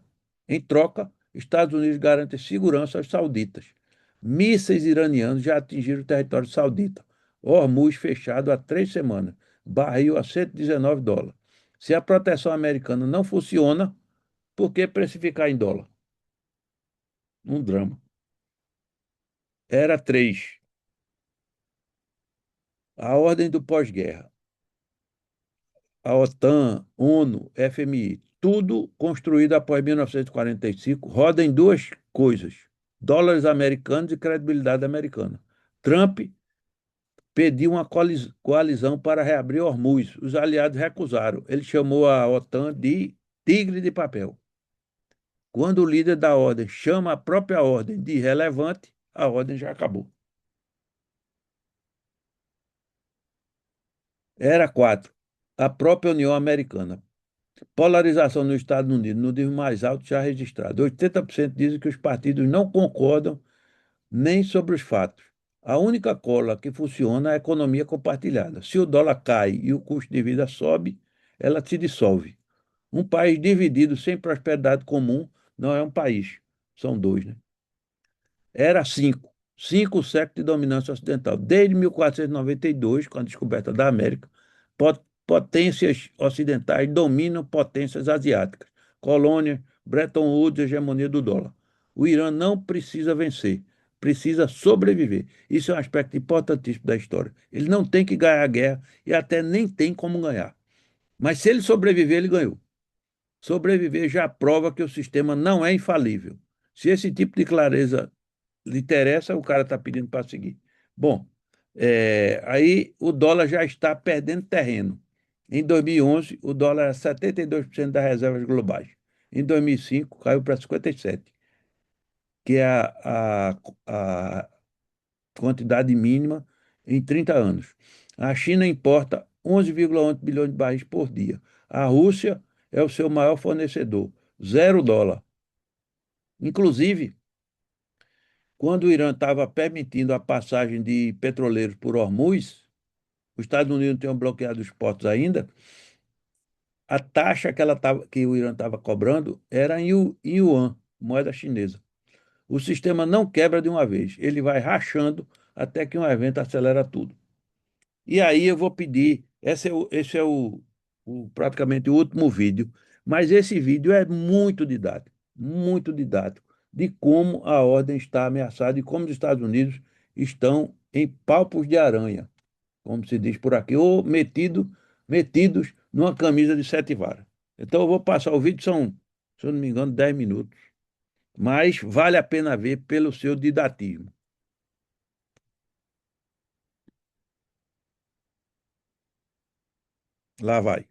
Em troca, Estados Unidos garante segurança aos sauditas. Mísseis iranianos já atingiram o território saudita. Hormuz fechado há 3 semanas. Barril a $119. Se a proteção americana não funciona, por que precificar em dólar? Um drama. Era 3. A ordem do pós-guerra. A OTAN, ONU, FMI, tudo construído após 1945, roda em 2 coisas: dólares americanos e credibilidade americana. Trump pediu uma coalizão para reabrir Hormuz. Os aliados recusaram. Ele chamou a OTAN de tigre de papel. Quando o líder da ordem chama a própria ordem de irrelevante, a ordem já acabou. Era 4. A própria União Americana. Polarização nos Estados Unidos no nível mais alto já registrado. 80% dizem que os partidos não concordam nem sobre os fatos. A única cola que funciona é a economia compartilhada. Se o dólar cai e o custo de vida sobe, ela se dissolve. Um país dividido sem prosperidade comum não é um país. São dois, né? Era cinco séculos de dominância ocidental. Desde 1492, com a descoberta da América, potências ocidentais dominam potências asiáticas. Colônia, Bretton Woods, hegemonia do dólar. O Irã não precisa vencer, precisa sobreviver. Isso é um aspecto importantíssimo da história. Ele não tem que ganhar a guerra e até nem tem como ganhar. Mas se ele sobreviver, ele ganhou. Sobreviver já prova que o sistema não é infalível. Se esse tipo de clareza lhe interessa, o cara está pedindo para seguir. Bom, aí o dólar já está perdendo terreno. Em 2011, o dólar era 72% das reservas globais. Em 2005, caiu para 57%, que é a quantidade mínima em 30 anos. A China importa 11,8 bilhões de barris por dia. A Rússia é o seu maior fornecedor, $0. Inclusive, quando o Irã estava permitindo a passagem de petroleiros por Hormuz, os Estados Unidos não tinham bloqueado os portos ainda, a taxa que o Irã estava cobrando era em yuan, moeda chinesa. O sistema não quebra de uma vez, ele vai rachando até que um evento acelera tudo. E aí eu vou pedir, esse é praticamente o último vídeo, mas esse vídeo é muito didático, de como a ordem está ameaçada e como os Estados Unidos estão em palpos de aranha, como se diz por aqui, ou metidos numa camisa de 7 varas. Então eu vou passar o vídeo, se eu não me engano, 10 minutos, mas vale a pena ver pelo seu didatismo. Lá vai.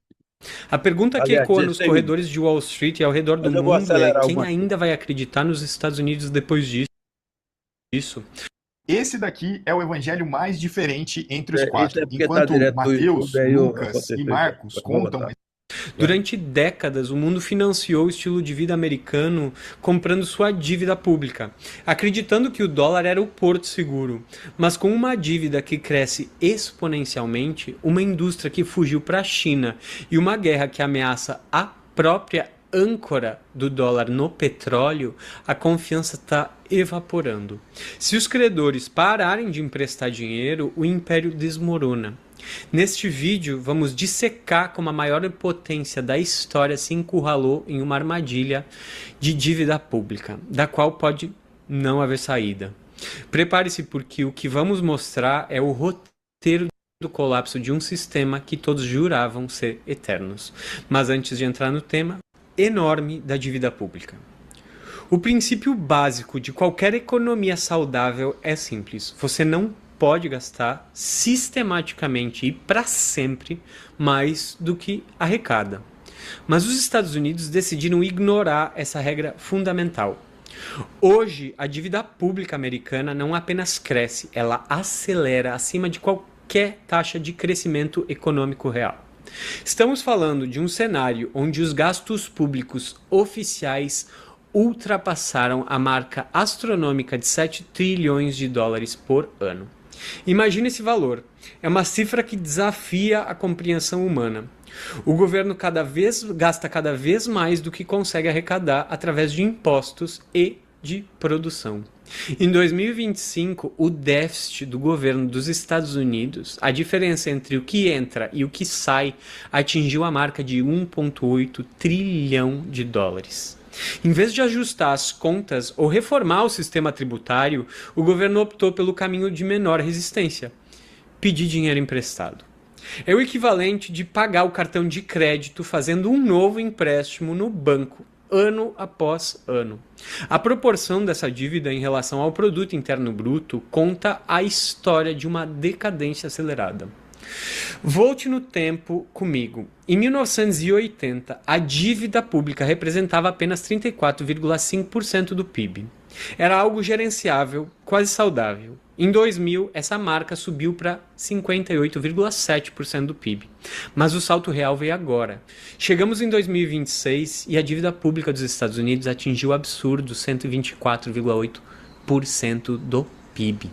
A pergunta que Aliás, ecoa nos 16 corredores de Wall Street e ao redor do Mas eu vou mundo é: acelerar quem algumas ainda vai acreditar nos Estados Unidos depois disso? Esse daqui é o evangelho mais diferente entre os Isso quatro. é porque tá Enquanto direto no Mateus, YouTube, aí Lucas aconteceu e isso. Marcos Pode contam botar. Durante décadas, o mundo financiou o estilo de vida americano comprando sua dívida pública, acreditando que o dólar era o porto seguro. Mas com uma dívida que cresce exponencialmente, uma indústria que fugiu para a China e uma guerra que ameaça a própria âncora do dólar no petróleo, a confiança está evaporando. Se os credores pararem de emprestar dinheiro, o império desmorona. Neste vídeo, vamos dissecar como a maior potência da história se encurralou em uma armadilha de dívida pública, da qual pode não haver saída. Prepare-se, porque o que vamos mostrar é o roteiro do colapso de um sistema que todos juravam ser eternos. Mas antes de entrar no tema enorme da dívida pública. O princípio básico de qualquer economia saudável é simples. Você não pode gastar sistematicamente e para sempre mais do que arrecada. Mas os Estados Unidos decidiram ignorar essa regra fundamental. Hoje, a dívida pública americana não apenas cresce, ela acelera acima de qualquer taxa de crescimento econômico real. Estamos falando de um cenário onde os gastos públicos oficiais ultrapassaram a marca astronômica de 7 trilhões de dólares por ano. Imagine esse valor. É uma cifra que desafia a compreensão humana. O governo gasta cada vez mais do que consegue arrecadar através de impostos e de produção. Em 2025, o déficit do governo dos Estados Unidos, a diferença entre o que entra e o que sai, atingiu a marca de 1,8 trilhão de dólares. Em vez de ajustar as contas ou reformar o sistema tributário, o governo optou pelo caminho de menor resistência: pedir dinheiro emprestado. É o equivalente de pagar o cartão de crédito fazendo um novo empréstimo no banco, ano após ano. A proporção dessa dívida em relação ao produto interno bruto conta a história de uma decadência acelerada. Volte no tempo comigo. Em 1980, a dívida pública representava apenas 34,5% do PIB. Era algo gerenciável, quase saudável. Em 2000, essa marca subiu para 58,7% do PIB. Mas o salto real veio agora. Chegamos em 2026 e a dívida pública dos Estados Unidos atingiu o absurdo 124,8% do PIB.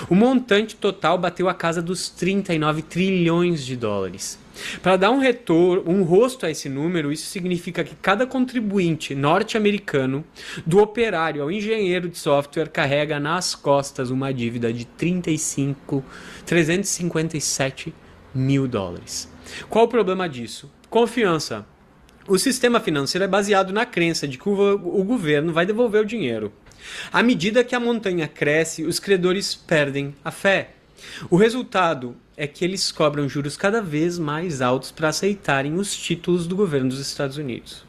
O montante total bateu a casa dos 39 trilhões de dólares. Para dar um rosto a esse número, isso significa que cada contribuinte norte-americano, do operário ao engenheiro de software, carrega nas costas uma dívida de 357 mil dólares. Qual o problema disso? Confiança. O sistema financeiro é baseado na crença de que o governo vai devolver o dinheiro. À medida que a montanha cresce, os credores perdem a fé. O resultado é que eles cobram juros cada vez mais altos para aceitarem os títulos do governo dos Estados Unidos.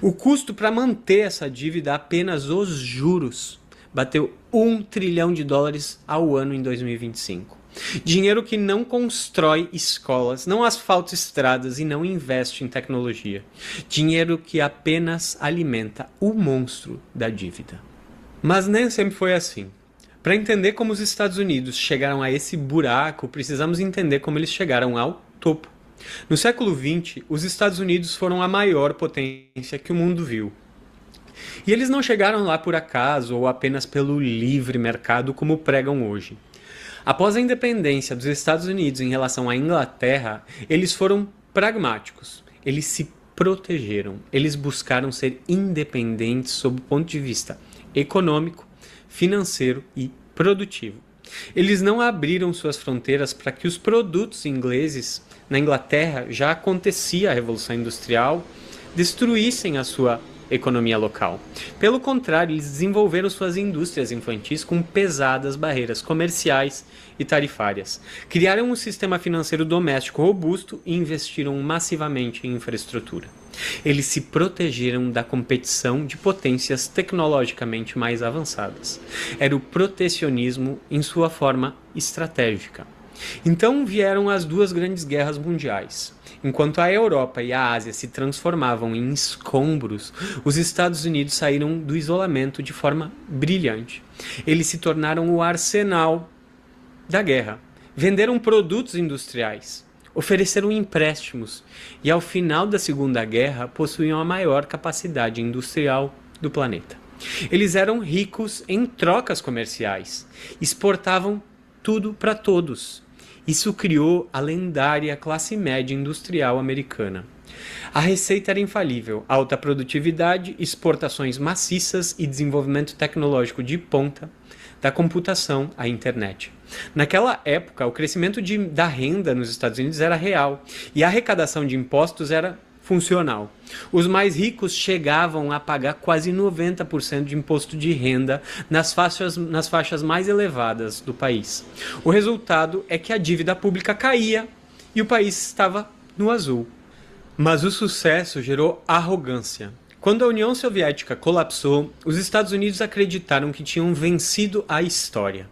O custo para manter essa dívida, apenas os juros, bateu 1 trilhão de dólares ao ano em 2025. Dinheiro que não constrói escolas, não asfalta estradas e não investe em tecnologia. Dinheiro que apenas alimenta o monstro da dívida. Mas nem sempre foi assim. Para entender como os Estados Unidos chegaram a esse buraco, precisamos entender como eles chegaram ao topo. No século XX, os Estados Unidos foram a maior potência que o mundo viu. E eles não chegaram lá por acaso ou apenas pelo livre mercado como pregam hoje. Após a independência dos Estados Unidos em relação à Inglaterra, eles foram pragmáticos. Eles se protegeram. Eles buscaram ser independentes sob o ponto de vista econômico, financeiro e produtivo. Eles não abriram suas fronteiras para que os produtos ingleses, na Inglaterra já acontecia a Revolução Industrial, destruíssem a sua economia local. Pelo contrário, eles desenvolveram suas indústrias infantis com pesadas barreiras comerciais e tarifárias. Criaram um sistema financeiro doméstico robusto e investiram massivamente em infraestrutura. Eles se protegeram da competição de potências tecnologicamente mais avançadas. Era o protecionismo em sua forma estratégica. Então vieram as duas grandes guerras mundiais. Enquanto a Europa e a Ásia se transformavam em escombros, os Estados Unidos saíram do isolamento de forma brilhante. Eles se tornaram o arsenal da guerra. Venderam produtos industriais, ofereceram empréstimos e, ao final da Segunda Guerra, possuíam a maior capacidade industrial do planeta. Eles eram ricos em trocas comerciais, exportavam tudo para todos. Isso criou a lendária classe média industrial americana. A receita era infalível: alta produtividade, exportações maciças e desenvolvimento tecnológico de ponta, da computação à internet. Naquela época, o crescimento da renda nos Estados Unidos era real e a arrecadação de impostos era funcional. Os mais ricos chegavam a pagar quase 90% de imposto de renda nas faixas mais elevadas do país. O resultado é que a dívida pública caía e o país estava no azul. Mas o sucesso gerou arrogância. Quando a União Soviética colapsou, os Estados Unidos acreditaram que tinham vencido a história.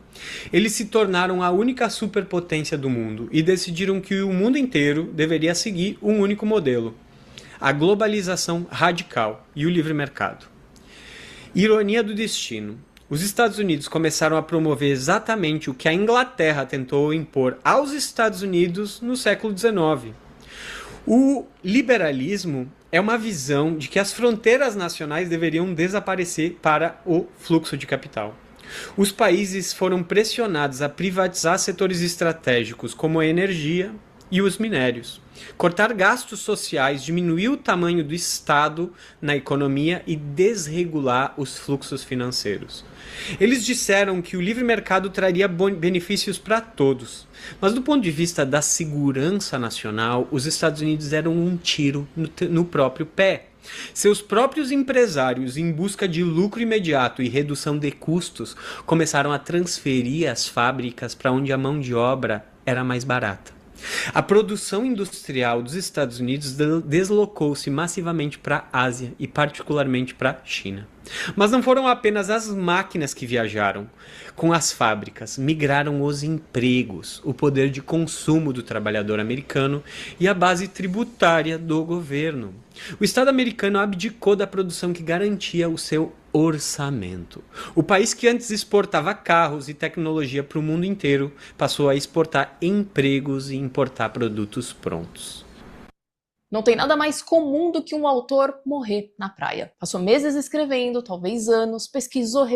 Eles se tornaram a única superpotência do mundo e decidiram que o mundo inteiro deveria seguir um único modelo: a globalização radical e o livre mercado. Ironia do destino. Os Estados Unidos começaram a promover exatamente o que a Inglaterra tentou impor aos Estados Unidos no século XIX. O liberalismo é uma visão de que as fronteiras nacionais deveriam desaparecer para o fluxo de capital. Os países foram pressionados a privatizar setores estratégicos como a energia e os minérios, cortar gastos sociais, diminuir o tamanho do Estado na economia e desregular os fluxos financeiros. Eles disseram que o livre mercado traria benefícios para todos, mas do ponto de vista da segurança nacional, os Estados Unidos deram um tiro no próprio pé. Seus próprios empresários, em busca de lucro imediato e redução de custos, começaram a transferir as fábricas para onde a mão de obra era mais barata. A produção industrial dos Estados Unidos deslocou-se massivamente para a Ásia e particularmente para a China. Mas não foram apenas as máquinas que viajaram. Com as fábricas, migraram os empregos, o poder de consumo do trabalhador americano e a base tributária do governo. O Estado americano abdicou da produção que garantia o seu orçamento. O país que antes exportava carros e tecnologia para o mundo inteiro passou a exportar empregos e importar produtos prontos. Não tem nada mais comum do que um autor morrer na praia. Passou meses escrevendo, talvez anos, pesquisou.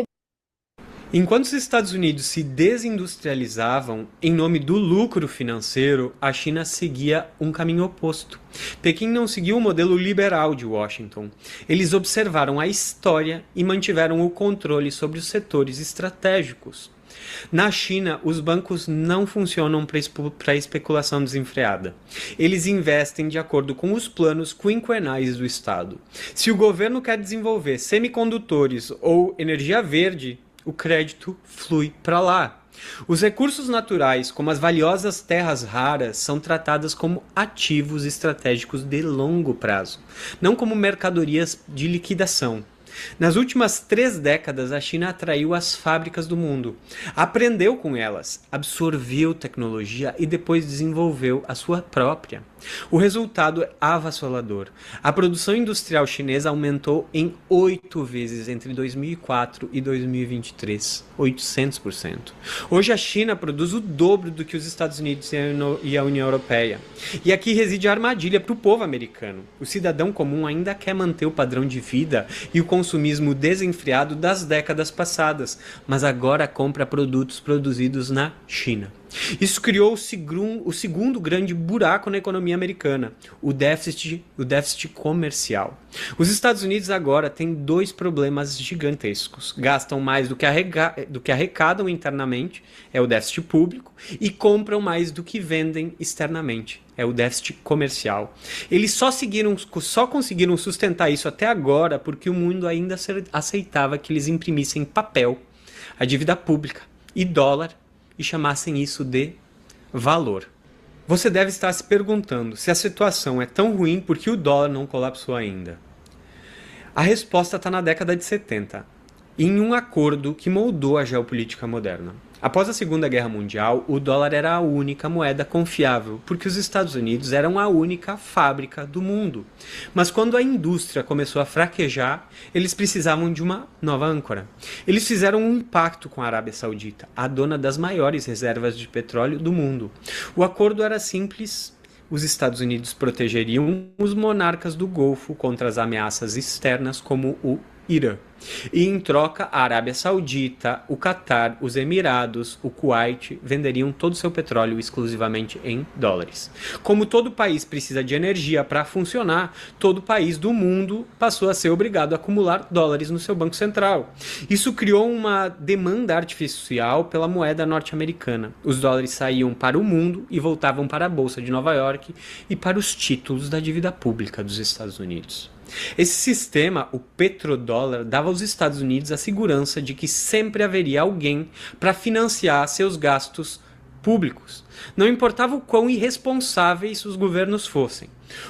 Enquanto os Estados Unidos se desindustrializavam em nome do lucro financeiro, a China seguia um caminho oposto. Pequim não seguiu o modelo liberal de Washington. Eles observaram a história e mantiveram o controle sobre os setores estratégicos. Na China, os bancos não funcionam para especulação desenfreada. Eles investem de acordo com os planos quinquenais do Estado. Se o governo quer desenvolver semicondutores ou energia verde, o crédito flui para lá. Os recursos naturais, como as valiosas terras raras, são tratadas como ativos estratégicos de longo prazo, não como mercadorias de liquidação. Nas últimas 3 décadas, a China atraiu as fábricas do mundo, aprendeu com elas, absorveu tecnologia e depois desenvolveu a sua própria. O resultado é avassalador. A produção industrial chinesa aumentou em 8 vezes entre 2004 e 2023, 800%. Hoje a China produz o dobro do que os Estados Unidos e a União Europeia. E aqui reside a armadilha para o povo americano. O cidadão comum ainda quer manter o padrão de vida e o consumismo desenfreado das décadas passadas, mas agora compra produtos produzidos na China. Isso criou o segundo grande buraco na economia americana, o déficit comercial. Os Estados Unidos agora têm 2 problemas gigantescos. Gastam mais do que arrecadam internamente, é o déficit público, e compram mais do que vendem externamente, é o déficit comercial. Eles só conseguiram sustentar isso até agora porque o mundo ainda aceitava que eles imprimissem papel, a dívida pública e dólar, e chamassem isso de valor. Você deve estar se perguntando se a situação é tão ruim porque o dólar não colapsou ainda. A resposta está na década de 70, em um acordo que moldou a geopolítica moderna. Após a Segunda Guerra Mundial, o dólar era a única moeda confiável, porque os Estados Unidos eram a única fábrica do mundo. Mas quando a indústria começou a fraquejar, eles precisavam de uma nova âncora. Eles fizeram um pacto com a Arábia Saudita, a dona das maiores reservas de petróleo do mundo. O acordo era simples. Os Estados Unidos protegeriam os monarcas do Golfo contra as ameaças externas como o Irã. E em troca, a Arábia Saudita, o Catar, os Emirados, o Kuwait venderiam todo o seu petróleo exclusivamente em dólares. Como todo país precisa de energia para funcionar, todo país do mundo passou a ser obrigado a acumular dólares no seu banco central. Isso criou uma demanda artificial pela moeda norte-americana. Os dólares saíam para o mundo e voltavam para a Bolsa de Nova York e para os títulos da dívida pública dos Estados Unidos. Esse sistema, o petrodólar, dava aos Estados Unidos a segurança de que sempre haveria alguém para financiar seus gastos públicos. Não importava o quão irresponsáveis os governos fossem.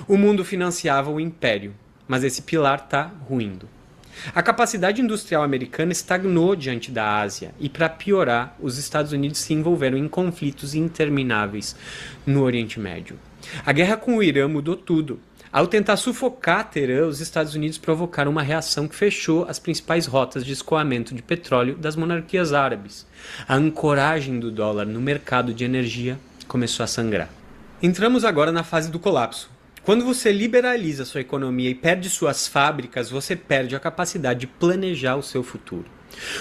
O mundo financiava o império, mas esse pilar está ruindo. A capacidade industrial americana estagnou diante da Ásia e, para piorar, os Estados Unidos se envolveram em conflitos intermináveis no Oriente Médio. A guerra com o Irã mudou tudo. Ao tentar sufocar Teherã, os Estados Unidos provocaram uma reação que fechou as principais rotas de escoamento de petróleo das monarquias árabes. A ancoragem do dólar no mercado de energia começou a sangrar. Entramos agora na fase do colapso. Quando você liberaliza sua economia e perde suas fábricas, você perde a capacidade de planejar o seu futuro.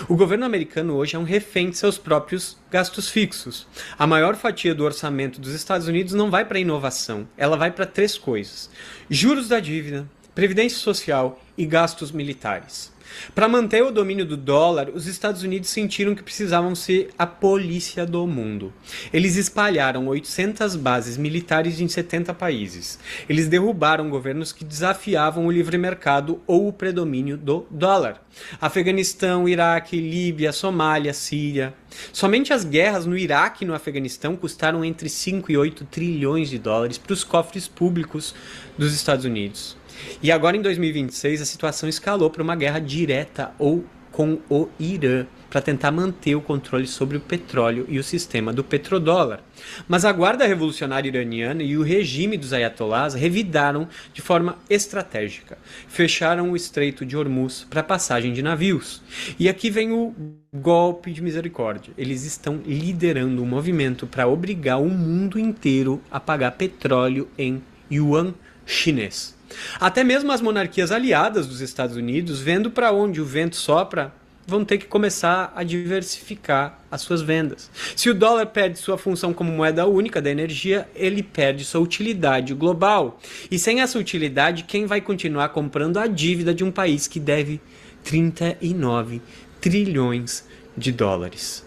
O governo americano hoje é um refém de seus próprios gastos fixos. A maior fatia do orçamento dos Estados Unidos não vai para a inovação, ela vai para 3 coisas: juros da dívida, previdência social e gastos militares. Para manter o domínio do dólar, os Estados Unidos sentiram que precisavam ser a polícia do mundo. Eles espalharam 800 bases militares em 70 países. Eles derrubaram governos que desafiavam o livre mercado ou o predomínio do dólar. Afeganistão, Iraque, Líbia, Somália, Síria. Somente as guerras no Iraque e no Afeganistão custaram entre 5 e 8 trilhões de dólares para os cofres públicos dos Estados Unidos. E agora, em 2026, a situação escalou para uma guerra direta ou com o Irã, para tentar manter o controle sobre o petróleo e o sistema do petrodólar. Mas a Guarda Revolucionária Iraniana e o regime dos ayatollahs revidaram de forma estratégica. Fecharam o Estreito de Hormuz para passagem de navios. E aqui vem o golpe de misericórdia. Eles estão liderando um movimento para obrigar o mundo inteiro a pagar petróleo em yuan chinês. Até mesmo as monarquias aliadas dos Estados Unidos, vendo para onde o vento sopra, vão ter que começar a diversificar as suas vendas. Se o dólar perde sua função como moeda única da energia, ele perde sua utilidade global. E sem essa utilidade, quem vai continuar comprando a dívida de um país que deve 39 trilhões de dólares?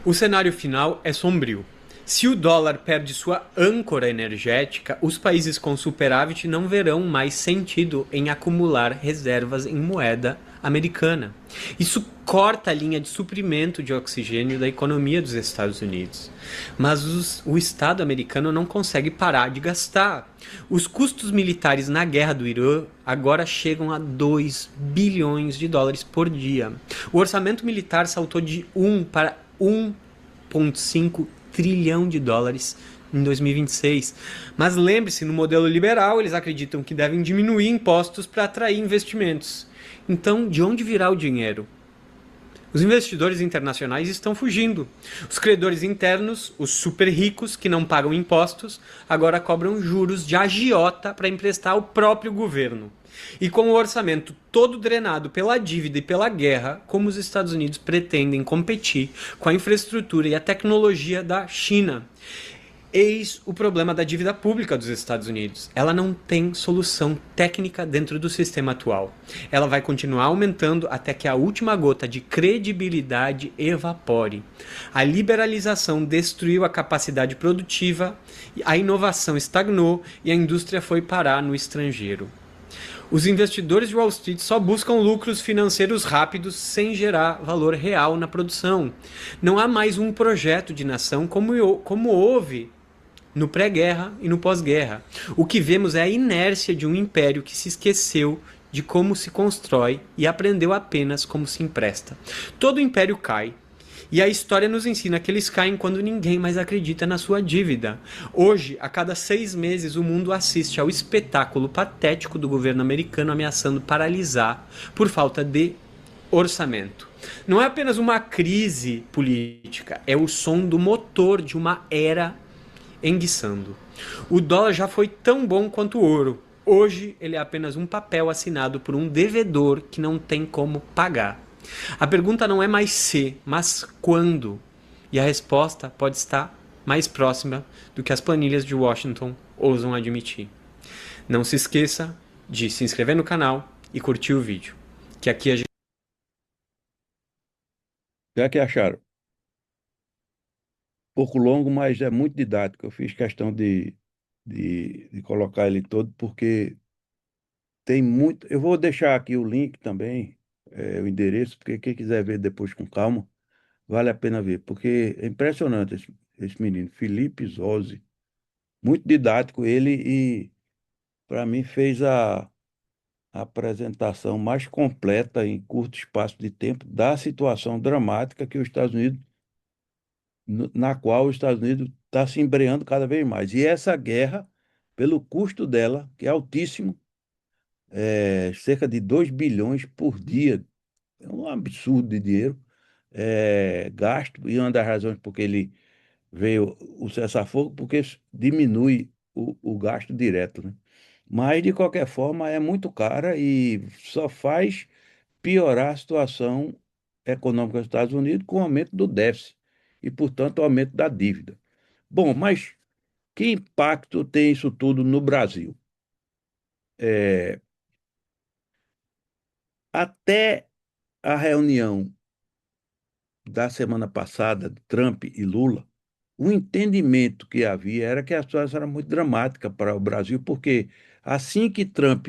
O cenário final é sombrio. Se o dólar perde sua âncora energética, os países com superávit não verão mais sentido em acumular reservas em moeda americana. Isso corta a linha de suprimento de oxigênio da economia dos Estados Unidos. Mas o Estado americano não consegue parar de gastar. Os custos militares na guerra do Irã agora chegam a 2 bilhões de dólares por dia. O orçamento militar saltou de 1 para 1,5 trilhão de dólares em 2026. Mas lembre-se, no modelo liberal, eles acreditam que devem diminuir impostos para atrair investimentos. Então, de onde virá o dinheiro? Os investidores internacionais estão fugindo. Os credores internos, os super ricos que não pagam impostos, agora cobram juros de agiota para emprestar ao próprio governo. E com o orçamento todo drenado pela dívida e pela guerra, como os Estados Unidos pretendem competir com a infraestrutura e a tecnologia da China? Eis o problema da dívida pública dos Estados Unidos. Ela não tem solução técnica dentro do sistema atual. Ela vai continuar aumentando até que a última gota de credibilidade evapore. A liberalização destruiu a capacidade produtiva, a inovação estagnou e a indústria foi parar no estrangeiro. Os investidores de Wall Street só buscam lucros financeiros rápidos sem gerar valor real na produção. Não há mais um projeto de nação como houve no pré-guerra e no pós-guerra. O que vemos é a inércia de um império que se esqueceu de como se constrói e aprendeu apenas como se empresta. Todo império cai. E a história nos ensina que eles caem quando ninguém mais acredita na sua dívida. Hoje, a cada 6 meses, o mundo assiste ao espetáculo patético do governo americano ameaçando paralisar por falta de orçamento. Não é apenas uma crise política, é o som do motor de uma era enguiçando. O dólar já foi tão bom quanto o ouro. Hoje, ele é apenas um papel assinado por um devedor que não tem como pagar. A pergunta não é mais se, mas quando. E a resposta pode estar mais próxima do que as planilhas de Washington ousam admitir. Não se esqueça de se inscrever no canal e curtir o vídeo, que aqui a gente... O que acharam? Pouco longo, mas é muito didático. Eu fiz questão de colocar ele todo, porque tem muito. Eu vou deixar aqui o link também, o endereço, porque quem quiser ver depois com calma, vale a pena ver, porque é impressionante esse menino, Felipe Zozzi. Muito didático ele e, para mim, fez a apresentação mais completa em curto espaço de tempo da situação dramática que os Estados Unidos, na qual os Estados Unidos está se embreando cada vez mais. E essa guerra, pelo custo dela, que é altíssimo, cerca de 2 bilhões por dia, é um absurdo de dinheiro, gasto, e uma das razões porque ele veio o cessar-fogo, porque diminui o gasto direto, né? Mas, de qualquer forma, é muito cara e só faz piorar a situação econômica dos Estados Unidos com o aumento do déficit e, portanto, o aumento da dívida. Bom, mas que impacto tem isso tudo no Brasil? É, até a reunião da semana passada, de Trump e Lula, o entendimento que havia era que a situação era muito dramática para o Brasil, porque assim que Trump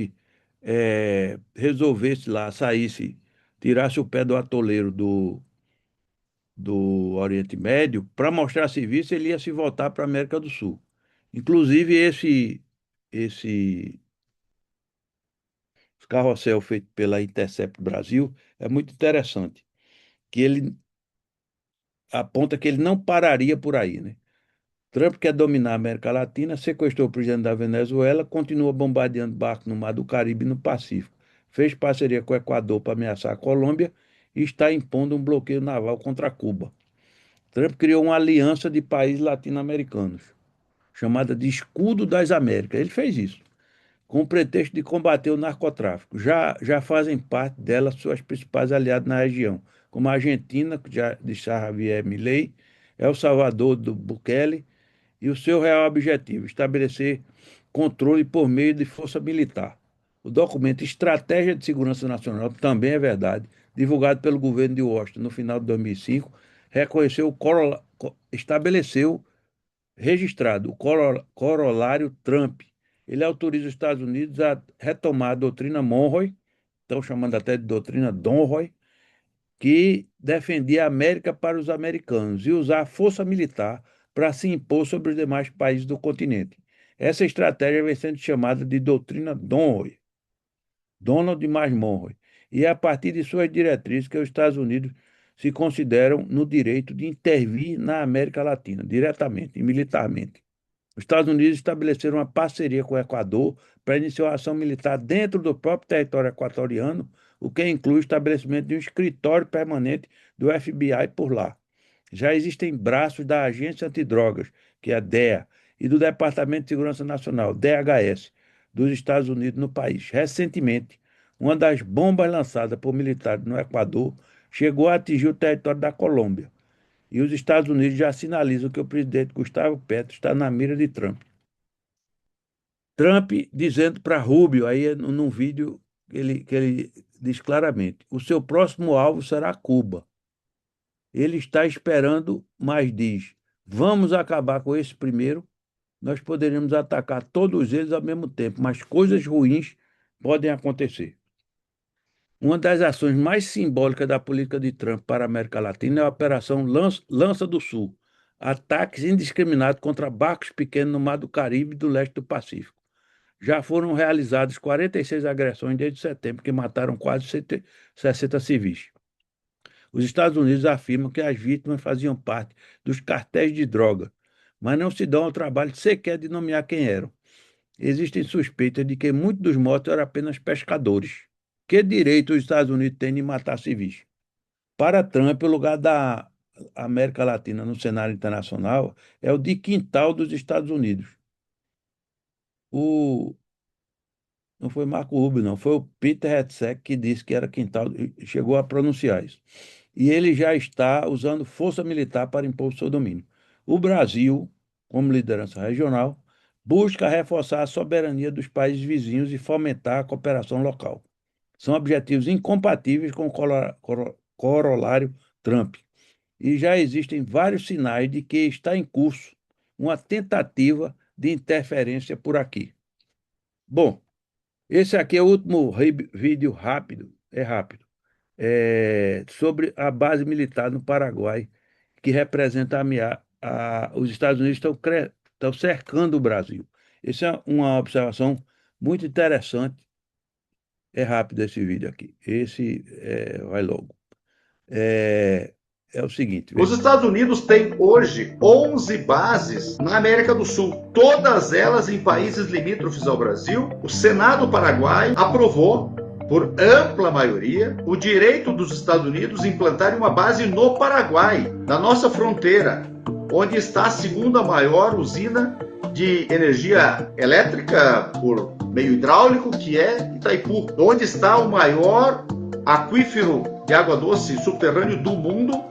resolvesse lá, saísse, tirasse o pé do atoleiro do Oriente Médio, para mostrar serviço, ele ia se voltar para a América do Sul. Inclusive, esse carrossel feito pela Intercept Brasil é muito interessante, que ele aponta que ele não pararia por aí, né? Trump quer dominar a América Latina, sequestrou o presidente da Venezuela, continua bombardeando barcos no Mar do Caribe e no Pacífico. Fez parceria com o Equador para ameaçar a Colômbia e está impondo um bloqueio naval contra Cuba. Trump criou uma aliança de países latino-americanos, chamada de Escudo das Américas. Ele fez isso, com o pretexto de combater o narcotráfico. Já fazem parte dela suas principais aliadas na região, como a Argentina, de Javier Milei, El Salvador, do Bukele, e o seu real objetivo, estabelecer controle por meio de força militar. O documento Estratégia de Segurança Nacional, também é verdade, divulgado pelo governo de Washington no final de 2005, reconheceu estabeleceu, registrado, o corolário Trump. Ele autoriza os Estados Unidos a retomar a doutrina Monroe, estão chamando até de doutrina Donroy, que defendia a América para os americanos e usar a força militar para se impor sobre os demais países do continente. Essa estratégia vem sendo chamada de doutrina Donroy, Donald mais Monroe, e é a partir de suas diretrizes que os Estados Unidos se consideram no direito de intervir na América Latina, diretamente e militarmente. Os Estados Unidos estabeleceram uma parceria com o Equador para iniciar uma ação militar dentro do próprio território equatoriano, o que inclui o estabelecimento de um escritório permanente do FBI por lá. Já existem braços da Agência Antidrogas, que é a DEA, e do Departamento de Segurança Nacional, DHS, dos Estados Unidos no país. Recentemente, uma das bombas lançadas por militares no Equador chegou a atingir o território da Colômbia. E os Estados Unidos já sinalizam que o presidente Gustavo Petro está na mira de Trump. Trump dizendo para Rubio, aí num vídeo que ele diz claramente, o seu próximo alvo será Cuba. Ele está esperando, mas diz, vamos acabar com esse primeiro, nós poderíamos atacar todos eles ao mesmo tempo, mas coisas ruins podem acontecer. Uma das ações mais simbólicas da política de Trump para a América Latina é a Operação Lança do Sul, ataques indiscriminados contra barcos pequenos no Mar do Caribe e do leste do Pacífico. Já foram realizadas 46 agressões desde setembro, que mataram quase 60 civis. Os Estados Unidos afirmam que as vítimas faziam parte dos cartéis de droga, mas não se dão ao trabalho sequer de nomear quem eram. Existem suspeitas de que muitos dos mortos eram apenas pescadores. Que direito os Estados Unidos têm de matar civis? Para Trump, o lugar da América Latina no cenário internacional é o de quintal dos Estados Unidos. Não foi Marco Rubio, não, foi o Peter Hegseth que disse que era quintal, chegou a pronunciar isso. E ele já está usando força militar para impor o seu domínio. O Brasil, como liderança regional, busca reforçar a soberania dos países vizinhos e fomentar a cooperação local. São objetivos incompatíveis com o corolário Trump. E já existem vários sinais de que está em curso uma tentativa de interferência por aqui. Bom, esse aqui é o último vídeo rápido, sobre a base militar no Paraguai, que representa os Estados Unidos estão cercando o Brasil. Essa é uma observação muito interessante. É rápido esse vídeo aqui. Vai logo. É o seguinte. Os Estados Unidos têm hoje 11 bases na América do Sul, todas elas em países limítrofes ao Brasil. O Senado paraguaio aprovou, por ampla maioria, o direito dos Estados Unidos implantarem uma base no Paraguai, na nossa fronteira, onde está a segunda maior usina de energia elétrica por meio hidráulico, que é Itaipu, onde está o maior aquífero de água doce subterrâneo do mundo,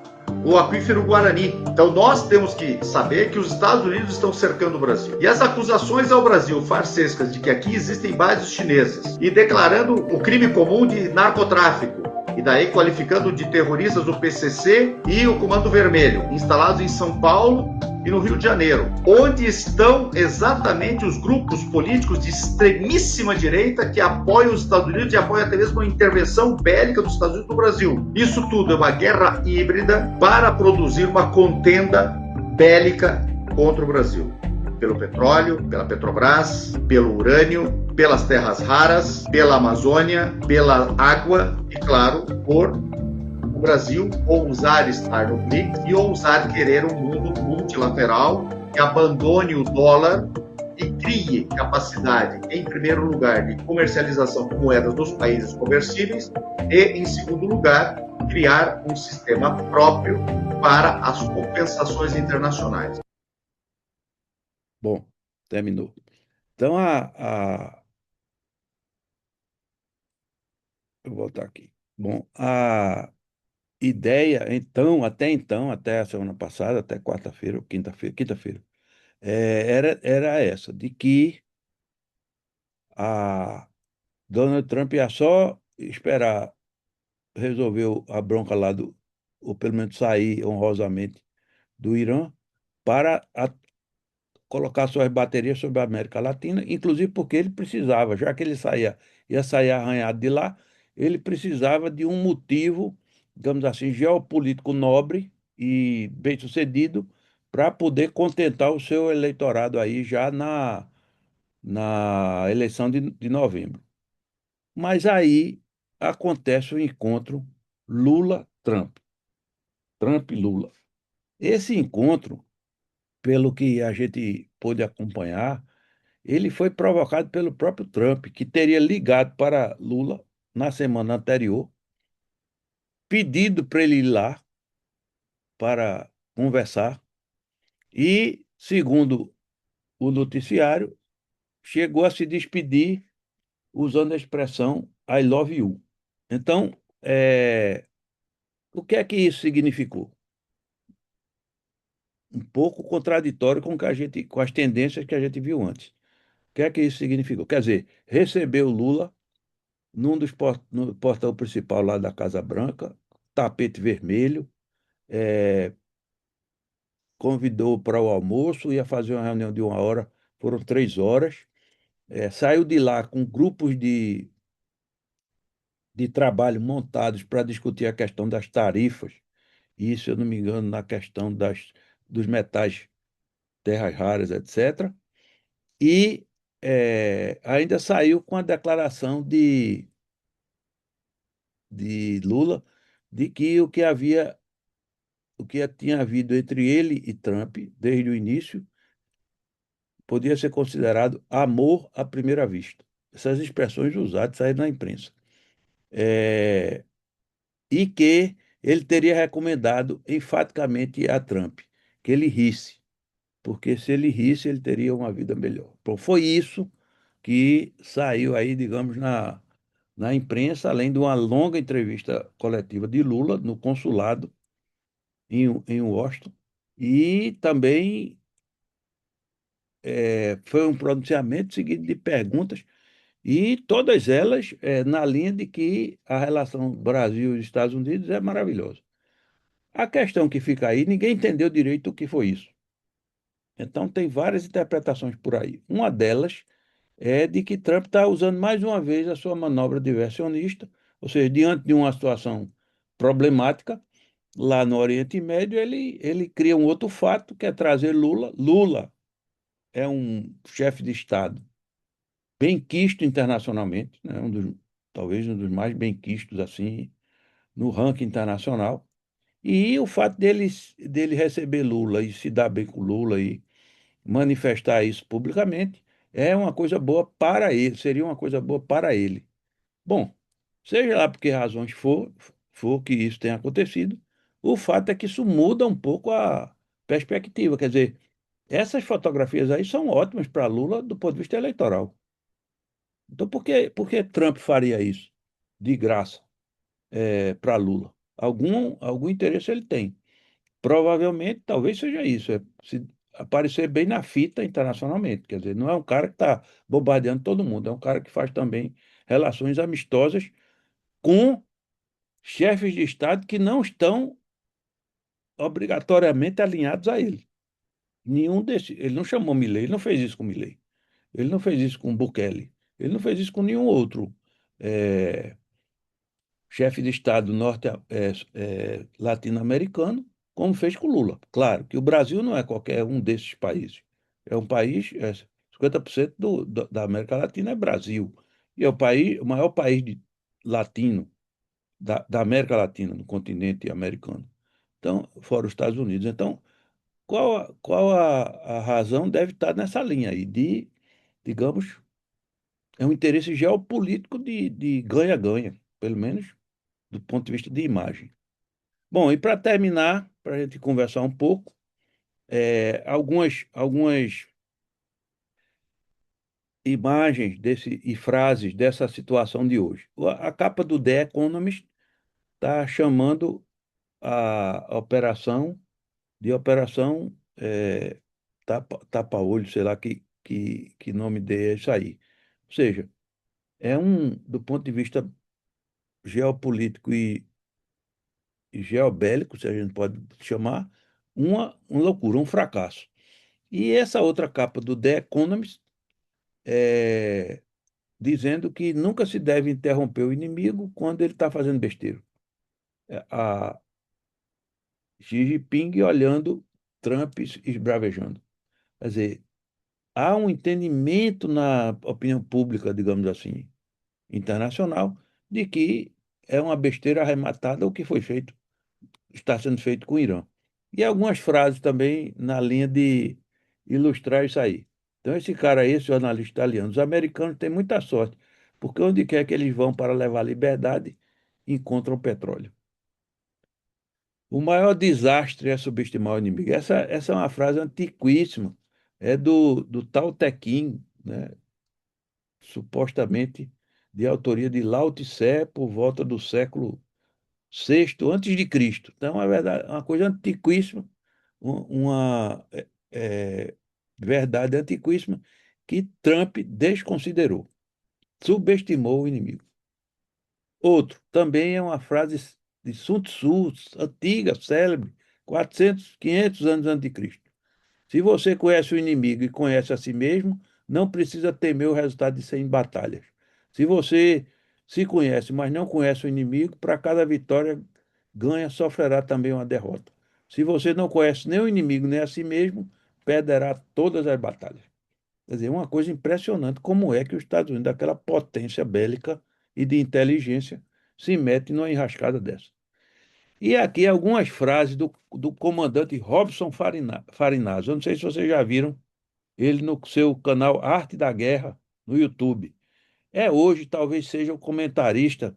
o aquífero Guarani. Então nós temos que saber que os Estados Unidos estão cercando o Brasil. E as acusações ao Brasil farsescas de que aqui existem bases chinesas e declarando o crime comum de narcotráfico, e daí qualificando de terroristas o PCC e o Comando Vermelho, instalados em São Paulo e no Rio de Janeiro, onde estão exatamente os grupos políticos de extremíssima direita que apoiam os Estados Unidos e apoiam até mesmo a intervenção bélica dos Estados Unidos no Brasil. Isso tudo é uma guerra híbrida para produzir uma contenda bélica contra o Brasil. Pelo petróleo, pela Petrobras, pelo urânio, pelas terras raras, pela Amazônia, pela água e, claro, por o Brasil ousar estar no BRICS e ousar querer um mundo multilateral que abandone o dólar e crie capacidade, em primeiro lugar, de comercialização com moedas dos países conversíveis e, em segundo lugar, criar um sistema próprio para as compensações internacionais. Bom, terminou. Então, eu vou voltar aqui. Bom, ideia, então, até a semana passada, até quarta-feira, ou quinta-feira, era essa, de que a Donald Trump ia só esperar resolver a bronca lá ou pelo menos sair honrosamente do Irã, para colocar suas baterias sobre a América Latina, inclusive porque ele precisava, já que ia sair arranhado de lá, ele precisava de um motivo, digamos assim, geopolítico nobre e bem-sucedido para poder contentar o seu eleitorado aí já na eleição de novembro. Mas aí acontece o encontro Lula-Trump, Trump-Lula. Esse encontro, pelo que a gente pôde acompanhar, ele foi provocado pelo próprio Trump, que teria ligado para Lula na semana anterior, pedido para ele ir lá para conversar, e, segundo o noticiário, chegou a se despedir usando a expressão I love you. Então, o que é que isso significou? Um pouco contraditório com, com as tendências que a gente viu antes. O que é que isso significou? Quer dizer, recebeu Lula no portão principal lá da Casa Branca, tapete vermelho, convidou para o almoço, ia fazer uma reunião de 1 hora, foram 3 horas, saiu de lá com grupos de trabalho montados para discutir a questão das tarifas, e, se eu não me engano, na questão dos metais, terras raras, etc. E ainda saiu com a declaração de Lula de que o que tinha havido entre ele e Trump desde o início podia ser considerado amor à primeira vista. Essas expressões usadas saíram na imprensa. É, e que ele teria recomendado enfaticamente a Trump que ele risse, porque se ele risse, ele teria uma vida melhor. Bom, foi isso que saiu aí, digamos, na imprensa, além de uma longa entrevista coletiva de Lula no consulado em Washington, e também foi um pronunciamento seguido de perguntas, e todas elas na linha de que a relação Brasil e Estados Unidos é maravilhosa. A questão que fica aí, ninguém entendeu direito o que foi isso. Então, tem várias interpretações por aí. Uma delas é de que Trump está usando mais uma vez a sua manobra diversionista, ou seja, diante de uma situação problemática, lá no Oriente Médio, ele cria um outro fato, que é trazer Lula. Lula é um chefe de Estado bem-quisto internacionalmente, né? Talvez um dos mais bem-quistos assim, no ranking internacional. E o fato dele receber Lula e se dar bem com Lula e manifestar isso publicamente é uma coisa boa para ele, seria uma coisa boa para ele. Bom, seja lá por que razões for que isso tenha acontecido, o fato é que isso muda um pouco a perspectiva. Quer dizer, essas fotografias aí são ótimas para Lula do ponto de vista eleitoral. Então, por que Trump faria isso de graça para Lula? Algum interesse ele tem. Provavelmente, talvez seja isso, se aparecer bem na fita internacionalmente. Quer dizer, não é um cara que está bombardeando todo mundo, é um cara que faz também relações amistosas com chefes de Estado que não estão obrigatoriamente alinhados a ele. Nenhum desses. Ele não chamou Milei, ele não fez isso com Milei. Ele não fez isso com Bukele. Ele não fez isso com nenhum outro eh, chefe de Estado latino-americano, como fez com Lula. Claro que o Brasil não é qualquer um desses países. É um país, 50% da América Latina é Brasil. E é o maior país latino, da América Latina, no continente americano. Então, fora os Estados Unidos. Então, qual a razão deve estar nessa linha aí, digamos, é um interesse geopolítico de ganha-ganha, pelo menos do ponto de vista de imagem. Bom, e para terminar, para a gente conversar um pouco, algumas imagens e frases dessa situação de hoje. A capa do The Economist está chamando a operação de operação tapa-olho, sei lá que nome dê é isso aí. Ou seja, do ponto de vista geopolítico e geobélico, se a gente pode chamar, uma loucura, um fracasso. E essa outra capa do The Economist, é, dizendo que nunca se deve interromper o inimigo quando ele está fazendo besteira. A Xi Jinping olhando Trump esbravejando. Quer dizer, há um entendimento na opinião pública, digamos assim, internacional, de que é uma besteira arrematada o que foi feito, está sendo feito com o Irã. E algumas frases também na linha de ilustrar isso aí. Então, esse cara aí, esse jornalista italiano, os americanos têm muita sorte, porque onde quer que eles vão para levar liberdade, encontram petróleo. O maior desastre é subestimar o inimigo. Essa é uma frase antiquíssima, é do Tao Te Ching, né? Supostamente de autoria de Lao Tse, por volta do século VI antes de Cristo. Então, é verdade, uma coisa antiquíssima, uma verdade antiquíssima que Trump desconsiderou, subestimou o inimigo. Outro, também é uma frase de Sun Tzu, antiga, célebre, 400, 500 anos antes de Cristo. Se você conhece o inimigo e conhece a si mesmo, não precisa temer o resultado de 100 batalhas. Se você se conhece, mas não conhece o inimigo, para cada vitória ganha, sofrerá também uma derrota. Se você não conhece nem o inimigo, nem a si mesmo, perderá todas as batalhas. Quer dizer, uma coisa impressionante como é que os Estados Unidos, daquela potência bélica e de inteligência, se mete numa enrascada dessa. E aqui algumas frases do comandante Robson Farinazzo. Eu não sei se vocês já viram ele no seu canal Arte da Guerra no YouTube. Hoje, talvez seja o comentarista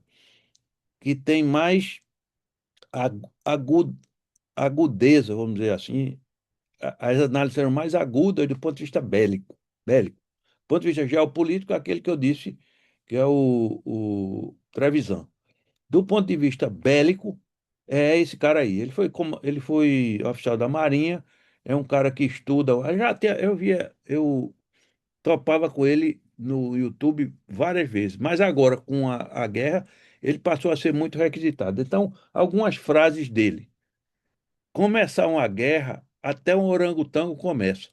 que tem mais agu- agudeza, vamos dizer assim, as análises serão mais agudas do ponto de vista bélico. Do ponto de vista geopolítico, é aquele que eu disse, que é o Trevisan. Do ponto de vista bélico, é esse cara aí. Ele foi oficial da Marinha, é um cara que estuda. Eu topava com ele no YouTube várias vezes, mas agora, com a guerra, ele passou a ser muito requisitado. Então, algumas frases dele. Começar uma guerra, até um orangotango começa.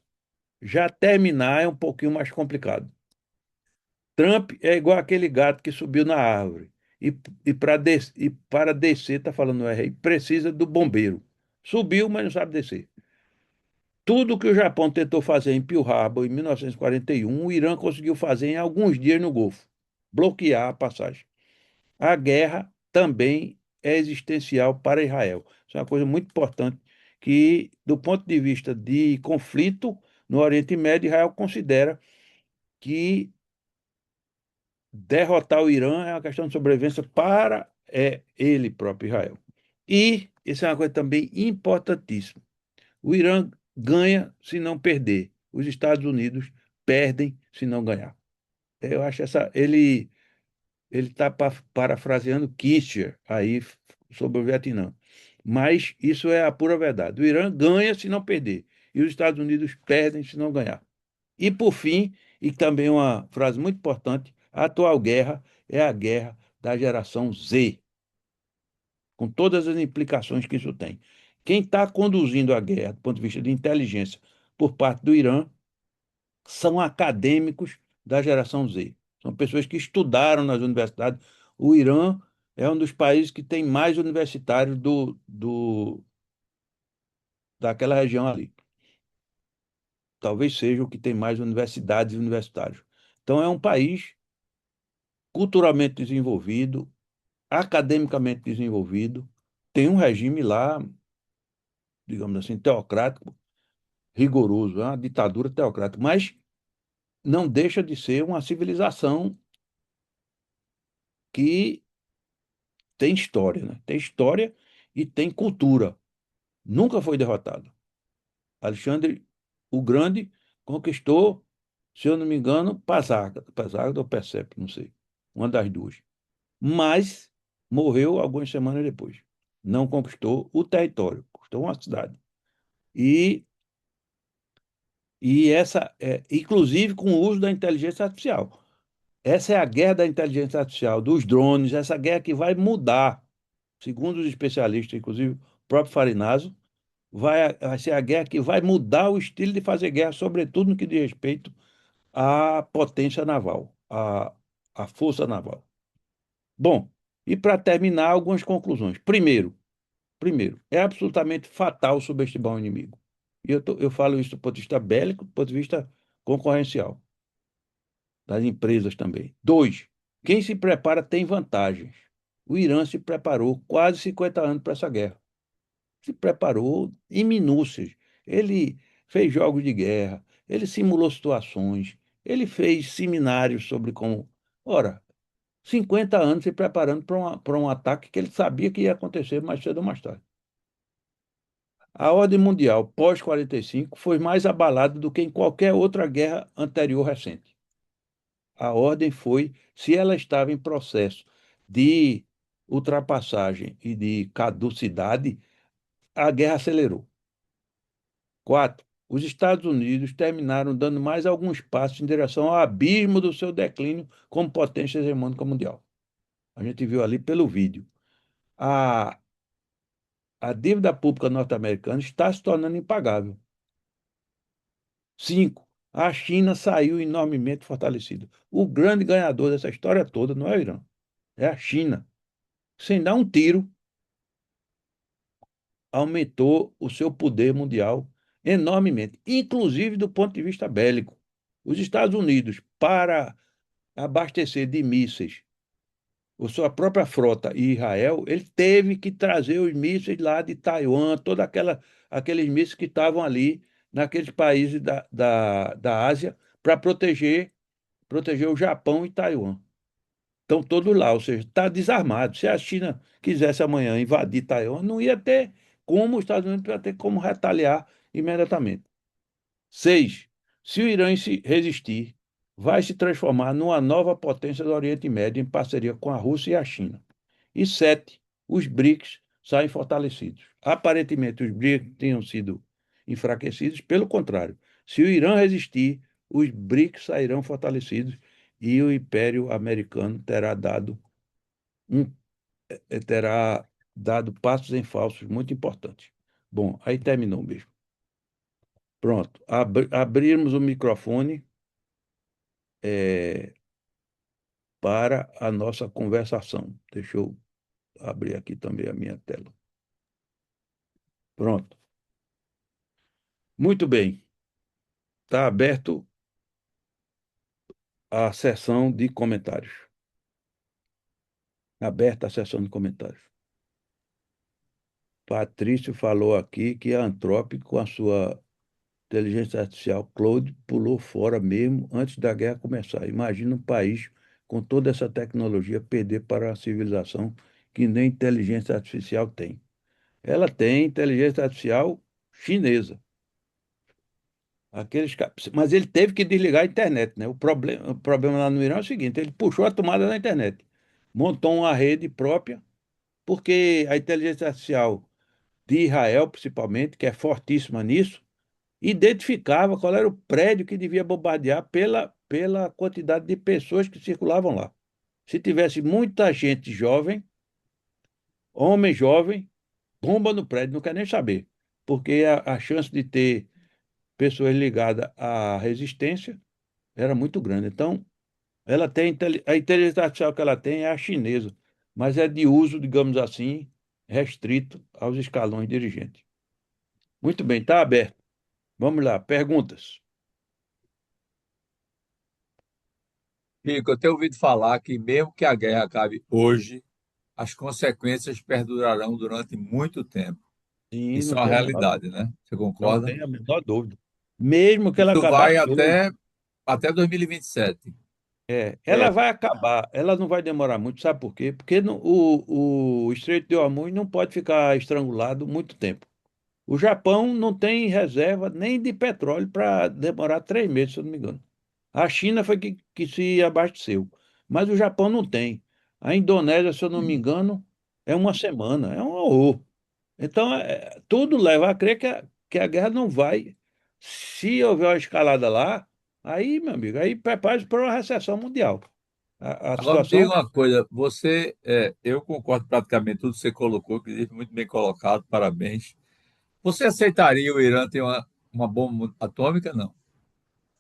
Já terminar é um pouquinho mais complicado. Trump é igual aquele gato que subiu na árvore e para descer, está falando o rei, precisa do bombeiro. Subiu, mas não sabe descer. Tudo que o Japão tentou fazer em Pearl Harbor em 1941, o Irã conseguiu fazer em alguns dias no Golfo, bloquear a passagem. A guerra também é existencial para Israel. Isso é uma coisa muito importante que, do ponto de vista de conflito no Oriente Médio, Israel considera que derrotar o Irã é uma questão de sobrevivência para ele próprio, Israel. E isso é uma coisa também importantíssima. O Irã ganha se não perder. Os Estados Unidos perdem se não ganhar. Eu acho ele está parafraseando Kissinger aí sobre o Vietnã. Mas isso é a pura verdade. O Irã ganha se não perder. E os Estados Unidos perdem se não ganhar. E, por fim, e também uma frase muito importante, a atual guerra é a guerra da geração Z, com todas as implicações que isso tem. Quem está conduzindo a guerra, do ponto de vista de inteligência, por parte do Irã, são acadêmicos da geração Z. São pessoas que estudaram nas universidades. O Irã é um dos países que tem mais universitários daquela região ali. Talvez seja o que tem mais universidades e universitários. Então, é um país culturalmente desenvolvido, academicamente desenvolvido, tem um regime lá, digamos assim, teocrático, rigoroso, é uma ditadura teocrática, mas não deixa de ser uma civilização que tem história, né? Tem história e tem cultura. Nunca foi derrotado. Alexandre o Grande conquistou, se eu não me engano, Pasargada ou Persepe, não sei, uma das duas. Mas morreu algumas semanas depois. não conquistou o território, conquistou uma cidade. E, inclusive com o uso da inteligência artificial. Essa é a guerra da inteligência artificial, dos drones, essa guerra que vai mudar, segundo os especialistas, inclusive o próprio Farinazo, vai ser a guerra que vai mudar o estilo de fazer guerra, sobretudo no que diz respeito à potência naval, à força naval. Bom, e para terminar, algumas conclusões. Primeiro, é absolutamente fatal subestimar o inimigo. E eu falo isso do ponto de vista bélico, do ponto de vista concorrencial, das empresas também. Dois, quem se prepara tem vantagens. O Irã se preparou quase 50 anos para essa guerra. Se preparou em minúcias. Ele fez jogos de guerra, ele simulou situações, ele fez seminários sobre como. Ora, 50 anos se preparando para um ataque que ele sabia que ia acontecer mais cedo ou mais tarde. A ordem mundial pós-45 foi mais abalada do que em qualquer outra guerra anterior recente. A ordem foi, se ela estava em processo de ultrapassagem e de caducidade, a guerra acelerou. 4. Os Estados Unidos terminaram dando mais alguns passos em direção ao abismo do seu declínio como potência hegemônica mundial. A gente viu ali pelo vídeo. A, a dívida pública norte-americana está se tornando impagável. 5. A China saiu enormemente fortalecida. O grande ganhador dessa história toda não é o Irã, é a China. Sem dar um tiro, aumentou o seu poder mundial enormemente, inclusive do ponto de vista bélico. Os Estados Unidos, para abastecer de mísseis a sua própria frota e Israel, ele teve que trazer os mísseis lá de Taiwan, aqueles mísseis que estavam ali naqueles países da Ásia para proteger o Japão e Taiwan. Estão todos lá, ou seja, está desarmado. Se a China quisesse amanhã invadir Taiwan, não ia ter como os Estados Unidos ia ter como retaliar imediatamente. 6. Se o Irã se resistir, vai se transformar numa nova potência do Oriente Médio em parceria com a Rússia e a China. E 7. Os BRICS saem fortalecidos. Aparentemente, os BRICS tinham sido enfraquecidos, pelo contrário. Se o Irã resistir, os BRICS sairão fortalecidos e o Império Americano um, terá dado passos em falsos muito importantes. Bom, aí terminou mesmo. Pronto, abrimos o microfone para a nossa conversação. Deixa eu abrir aqui também a minha tela. Pronto. Muito bem. Está aberto a sessão de comentários. Aberta a sessão de comentários. Patrício falou aqui que a Anthropic, com a sua inteligência artificial, Claude, pulou fora mesmo antes da guerra começar. Imagina um país com toda essa tecnologia perder para a civilização que nem inteligência artificial tem. Ela tem inteligência artificial chinesa. Mas ele teve que desligar a internet, né? O problema lá no Irã é o seguinte: ele puxou a tomada da internet, montou uma rede própria, porque a inteligência artificial de Israel, principalmente, que é fortíssima nisso, identificava qual era o prédio que devia bombardear pela quantidade de pessoas que circulavam lá. Se tivesse muita gente jovem, homem jovem, bomba no prédio, não quer nem saber, porque a chance de ter pessoas ligadas à resistência era muito grande. Então, ela tem a inteligência artificial que ela tem é a chinesa, mas é de uso, digamos assim, restrito aos escalões dirigentes. Muito bem, está aberto. Vamos lá, perguntas. Rico, eu tenho ouvido falar que mesmo que a guerra acabe hoje, as consequências perdurarão durante muito tempo. Sim, Isso não é uma tem a menor realidade, dúvida. né? Você Não concorda? tem a menor dúvida. Mesmo que ela Isso vai acabasse hoje, até 2027. ela vai acabar, ela não vai demorar muito, sabe por quê? Porque o Estreito de Hormuz não pode ficar estrangulado muito tempo. O Japão não tem reserva nem de petróleo para demorar 3 meses, se eu não me engano. A China foi que se abasteceu, mas o Japão não tem. A Indonésia, se eu não me engano, é uma semana, é um horror. Então, tudo leva a crer que a guerra não vai. Se houver uma escalada lá, aí, meu amigo, aí prepare-se para uma recessão mundial. A Agora me diga situação, uma coisa, eu concordo praticamente com tudo que você colocou, inclusive muito bem colocado, parabéns. Você aceitaria o Irã ter uma bomba atômica? Não.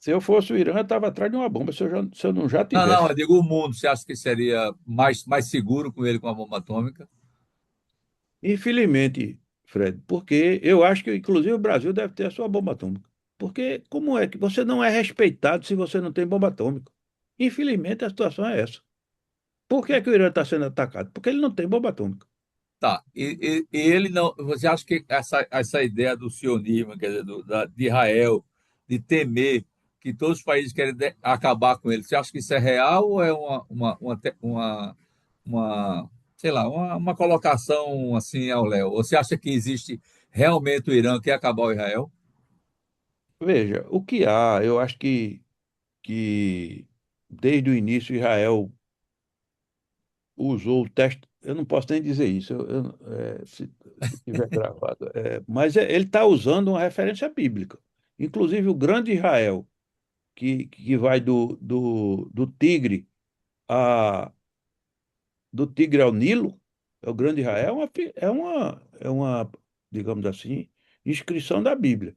se eu fosse o Irã, eu estava atrás de uma bomba, se eu não já Não, não, eu tivesse. digo o mundo. Você acha que seria mais seguro com ele com a bomba atômica? Infelizmente, Fred, porque eu acho que, inclusive, o Brasil deve ter a sua bomba atômica. Porque como é que você não é respeitado se você não tem bomba atômica? Infelizmente, a situação é essa. Por que que o Irã está sendo atacado? Porque ele não tem bomba atômica. Tá. E ele não. Você acha que essa ideia do sionismo, quer dizer, de Israel, de temer que todos os países querem acabar com ele, você acha que isso é real ou é sei lá, uma colocação assim ao léu? Ou você acha que existe realmente o Irã que quer acabar o Israel? Veja, o que há, eu acho que desde o início Israel usou o teste. Eu não posso nem dizer isso, se tiver gravado. Mas ele está usando uma referência bíblica. Inclusive, o grande Israel, que vai do Tigre a, do Tigre ao Nilo, é o grande Israel, é uma, digamos assim, inscrição da Bíblia.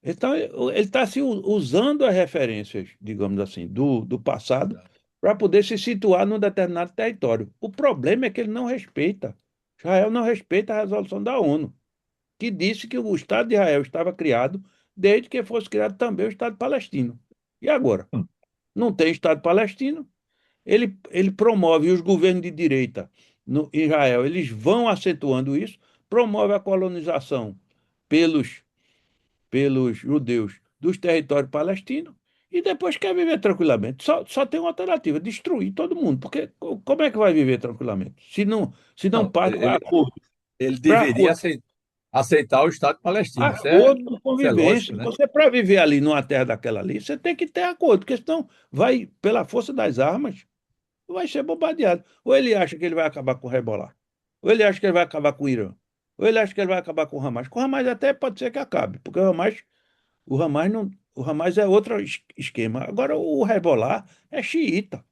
Então, ele está se usando as referências, digamos assim, do passado para poder se situar num determinado território. O problema é que ele não respeita. Israel não respeita a resolução da ONU, que disse que o Estado de Israel estava criado desde que fosse criado também o Estado palestino. E agora? Não tem Estado palestino, ele promove os governos de direita no Israel, eles vão acentuando isso, promove a colonização pelos judeus dos territórios palestinos e depois quer viver tranquilamente. Só tem uma alternativa: destruir todo mundo. Porque como é que vai viver tranquilamente? Se não Não, parte para ele, acordo. ele Para deveria acordo, aceitar o Estado palestino. acordo de Isso é lógico, convivência. né? Você, para viver ali numa terra daquela ali, você tem que ter acordo, porque senão vai, pela força das armas, vai ser bombardeado. Ou ele acha que ele vai acabar com o Hezbollah, ou ele acha que ele vai acabar com o Irã, ou ele acha que ele vai acabar com o Hamas. Com o Hamas até pode ser que acabe, porque o Hamas não, o Hamas é outro esquema. Agora o Hezbollah é xiita.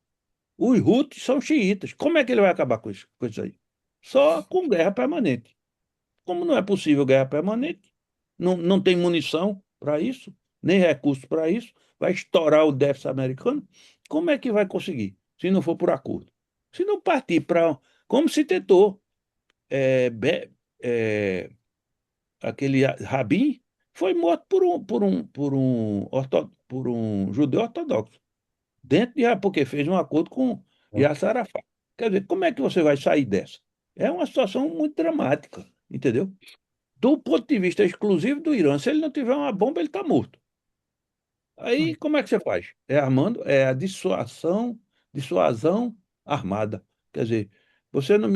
Os Houthis são xiitas. Como é que ele vai acabar com isso aí? Só com guerra permanente. Como não é possível guerra permanente, não tem munição para isso, nem recursos para isso, vai estourar o déficit americano. Como é que vai conseguir, se não for por acordo? Se não partir para, como se tentou, é, é, aquele Rabin foi morto por um judeu ortodoxo, dentro de porque fez um acordo com Yasser Arafat. Quer dizer, como é que você vai sair dessa? É uma situação muito dramática, entendeu? Do ponto de vista exclusivo do Irã, se ele não tiver uma bomba, ele está morto. Aí, como é que você faz? É a dissuasão armada. Quer dizer, você não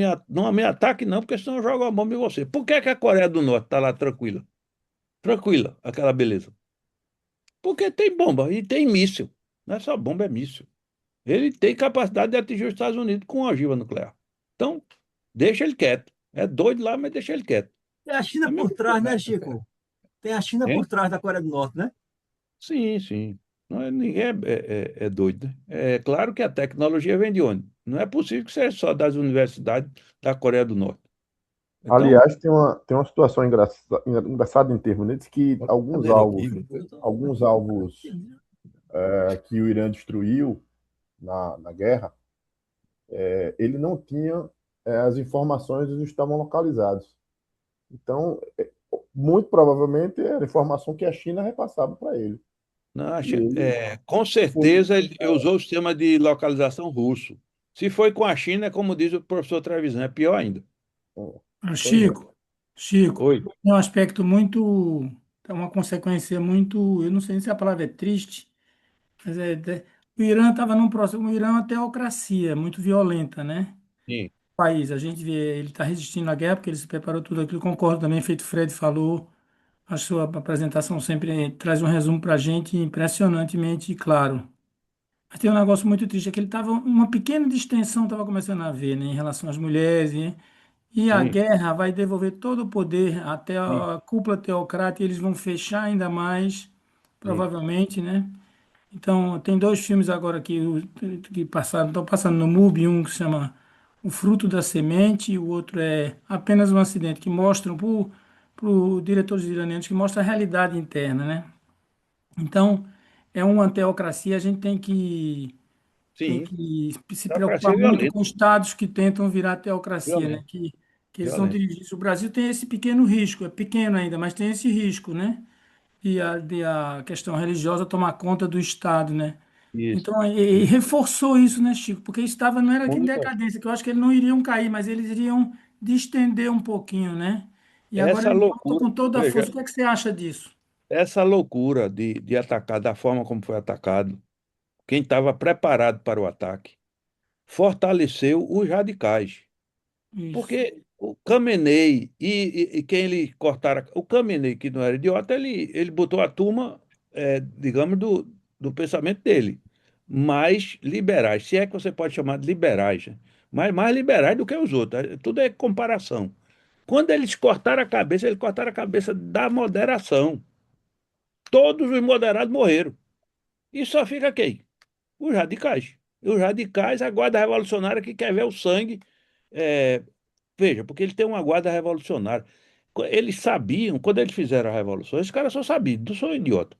me ataque não, porque senão eu jogo a bomba em você. Por que que a Coreia do Norte está lá tranquila? Tranquila, aquela beleza. Porque tem bomba e tem míssil. Não é só bomba, é míssil. Ele tem capacidade de atingir os Estados Unidos com uma ogiva nuclear. Então, deixa ele quieto. É doido lá, mas deixa ele quieto. Tem a É China a mesma por coisa. trás, né, Chico? Tem a China por Hein? trás da Coreia do Norte, né? Sim, sim. Não é, ninguém é doido, né? É claro que a tecnologia vem de onde? Não é possível que seja só das universidades da Coreia do Norte. Então, Aliás, tem uma situação engraçada em termos deles que Cadeira aqui, meu Deus. alguns alvos que o Irã destruiu na guerra, ele não tinha as informações onde estavam localizados. Então, muito provavelmente era informação que a China repassava para ele. E ele com foi. certeza ele usou o sistema de localização russo. Se foi com a China, é como diz o professor Trevisan, é pior ainda. Pois é. Chico, Oi. tem um aspecto muito, é uma consequência muito, eu não sei se a palavra é triste, mas o Irã estava num processo, o Irã é uma teocracia muito violenta, né? Sim. O país, a gente vê, ele está resistindo à guerra porque ele se preparou tudo aquilo, concordo também, feito o Fred falou, a sua apresentação sempre traz um resumo para a gente impressionantemente claro. Mas tem um negócio muito triste, é que ele estava, uma pequena distensão estava começando a haver, né, em relação às mulheres, E a Sim, guerra vai devolver todo o poder até sim, a cúpula teocrata e eles vão fechar ainda mais, sim. provavelmente, né? Então, tem dois filmes agora que passaram, estão passando no MUBI, um que se chama O Fruto da Semente e o outro é Apenas um Acidente, que mostram para os diretores iranianos, que mostra a realidade interna, né? Então, é uma teocracia, a gente tem Sim. que se Democracia preocupar é muito com violenta. estados que tentam virar teocracia, né? Violenta. Que eles são Violenta. dirigidos. O Brasil tem esse pequeno risco, é pequeno ainda, mas tem esse risco, né? De a questão religiosa tomar conta do Estado, né? Isso. Então, e Isso. reforçou isso, né, Chico? Porque estava, não era que em Muito. decadência, que eu acho que eles não iriam cair, mas eles iriam distender um pouquinho, né? E agora Essa eles voltam loucura, com toda a força. veja, O que é que você acha disso? essa loucura de atacar da forma como foi atacado, quem estava preparado para o ataque, fortaleceu os radicais. Isso. Porque o Khamenei e quem ele cortara, o Khamenei, que não era idiota, ele botou a turma, digamos, do pensamento dele, mais liberais, se é que você pode chamar de liberais, né? Mas mais liberais do que os outros, tudo é comparação. Quando eles cortaram a cabeça, eles cortaram a cabeça da moderação. Todos os moderados morreram. E só fica quem? Os radicais. E os radicais, a guarda revolucionária que quer ver o sangue. é, Veja, porque eles têm uma guarda revolucionária. Eles sabiam, quando eles fizeram a revolução, esses caras só sabiam, não sou idiota.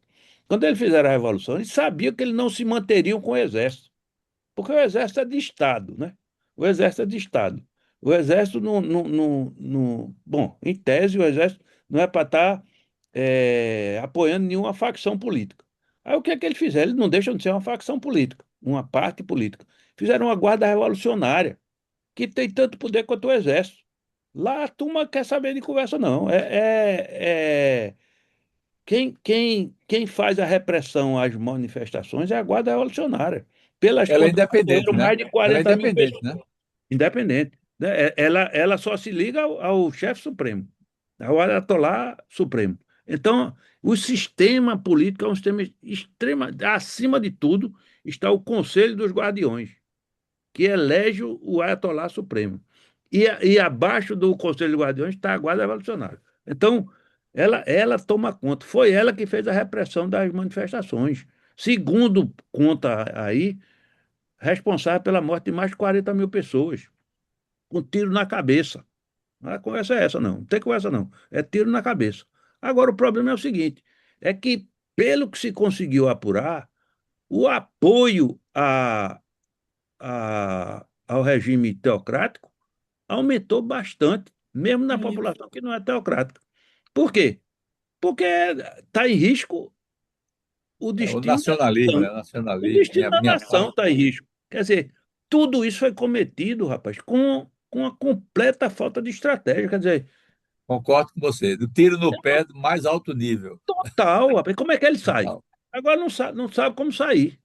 Quando eles fizeram a revolução, eles sabiam que eles não se manteriam com o exército. Porque o exército é de Estado, né? O exército é de Estado. O exército Bom, em tese, o exército não é para estar apoiando nenhuma facção política. Aí o que é que eles fizeram? Eles não deixam de ser uma facção política, uma parte política. Fizeram uma guarda revolucionária, que tem tanto poder quanto o exército. Lá a turma quer saber de conversa, não. Quem faz a repressão às manifestações é a Guarda Revolucionária. Pelas Ela é contas, independente, morreram né? mais de Ela é 40 mil independente, pessoas. né? Independente, né? Ela só se liga ao chefe supremo, ao Ayatolá Supremo. Então, o sistema político é um sistema extrema. Acima de tudo está o Conselho dos Guardiões, que elege o Ayatolá Supremo. E abaixo do Conselho de Guardiões está a Guarda Revolucionária. Então, ela toma conta. Foi ela que fez a repressão das manifestações. Segundo conta aí, responsável pela morte de mais de 40 mil pessoas, com tiro na cabeça. A conversa é essa, não. Não tem conversa, não. É tiro na cabeça. Agora, o problema é o seguinte: é que, pelo que se conseguiu apurar, o apoio ao regime teocrático aumentou bastante, mesmo na Isso. população que não é teocrática. Por quê? Porque está em risco o É o destino da nacionalismo, né? nação. O O nacionalismo, destino da minha nação pátria. está em risco. Quer dizer, tudo isso foi cometido, rapaz, com uma completa falta de estratégia. Quer dizer, Concordo com você. Do tiro no pé do mais alto nível. total, rapaz. Como é que ele sai? Total. Agora não sabe como sair.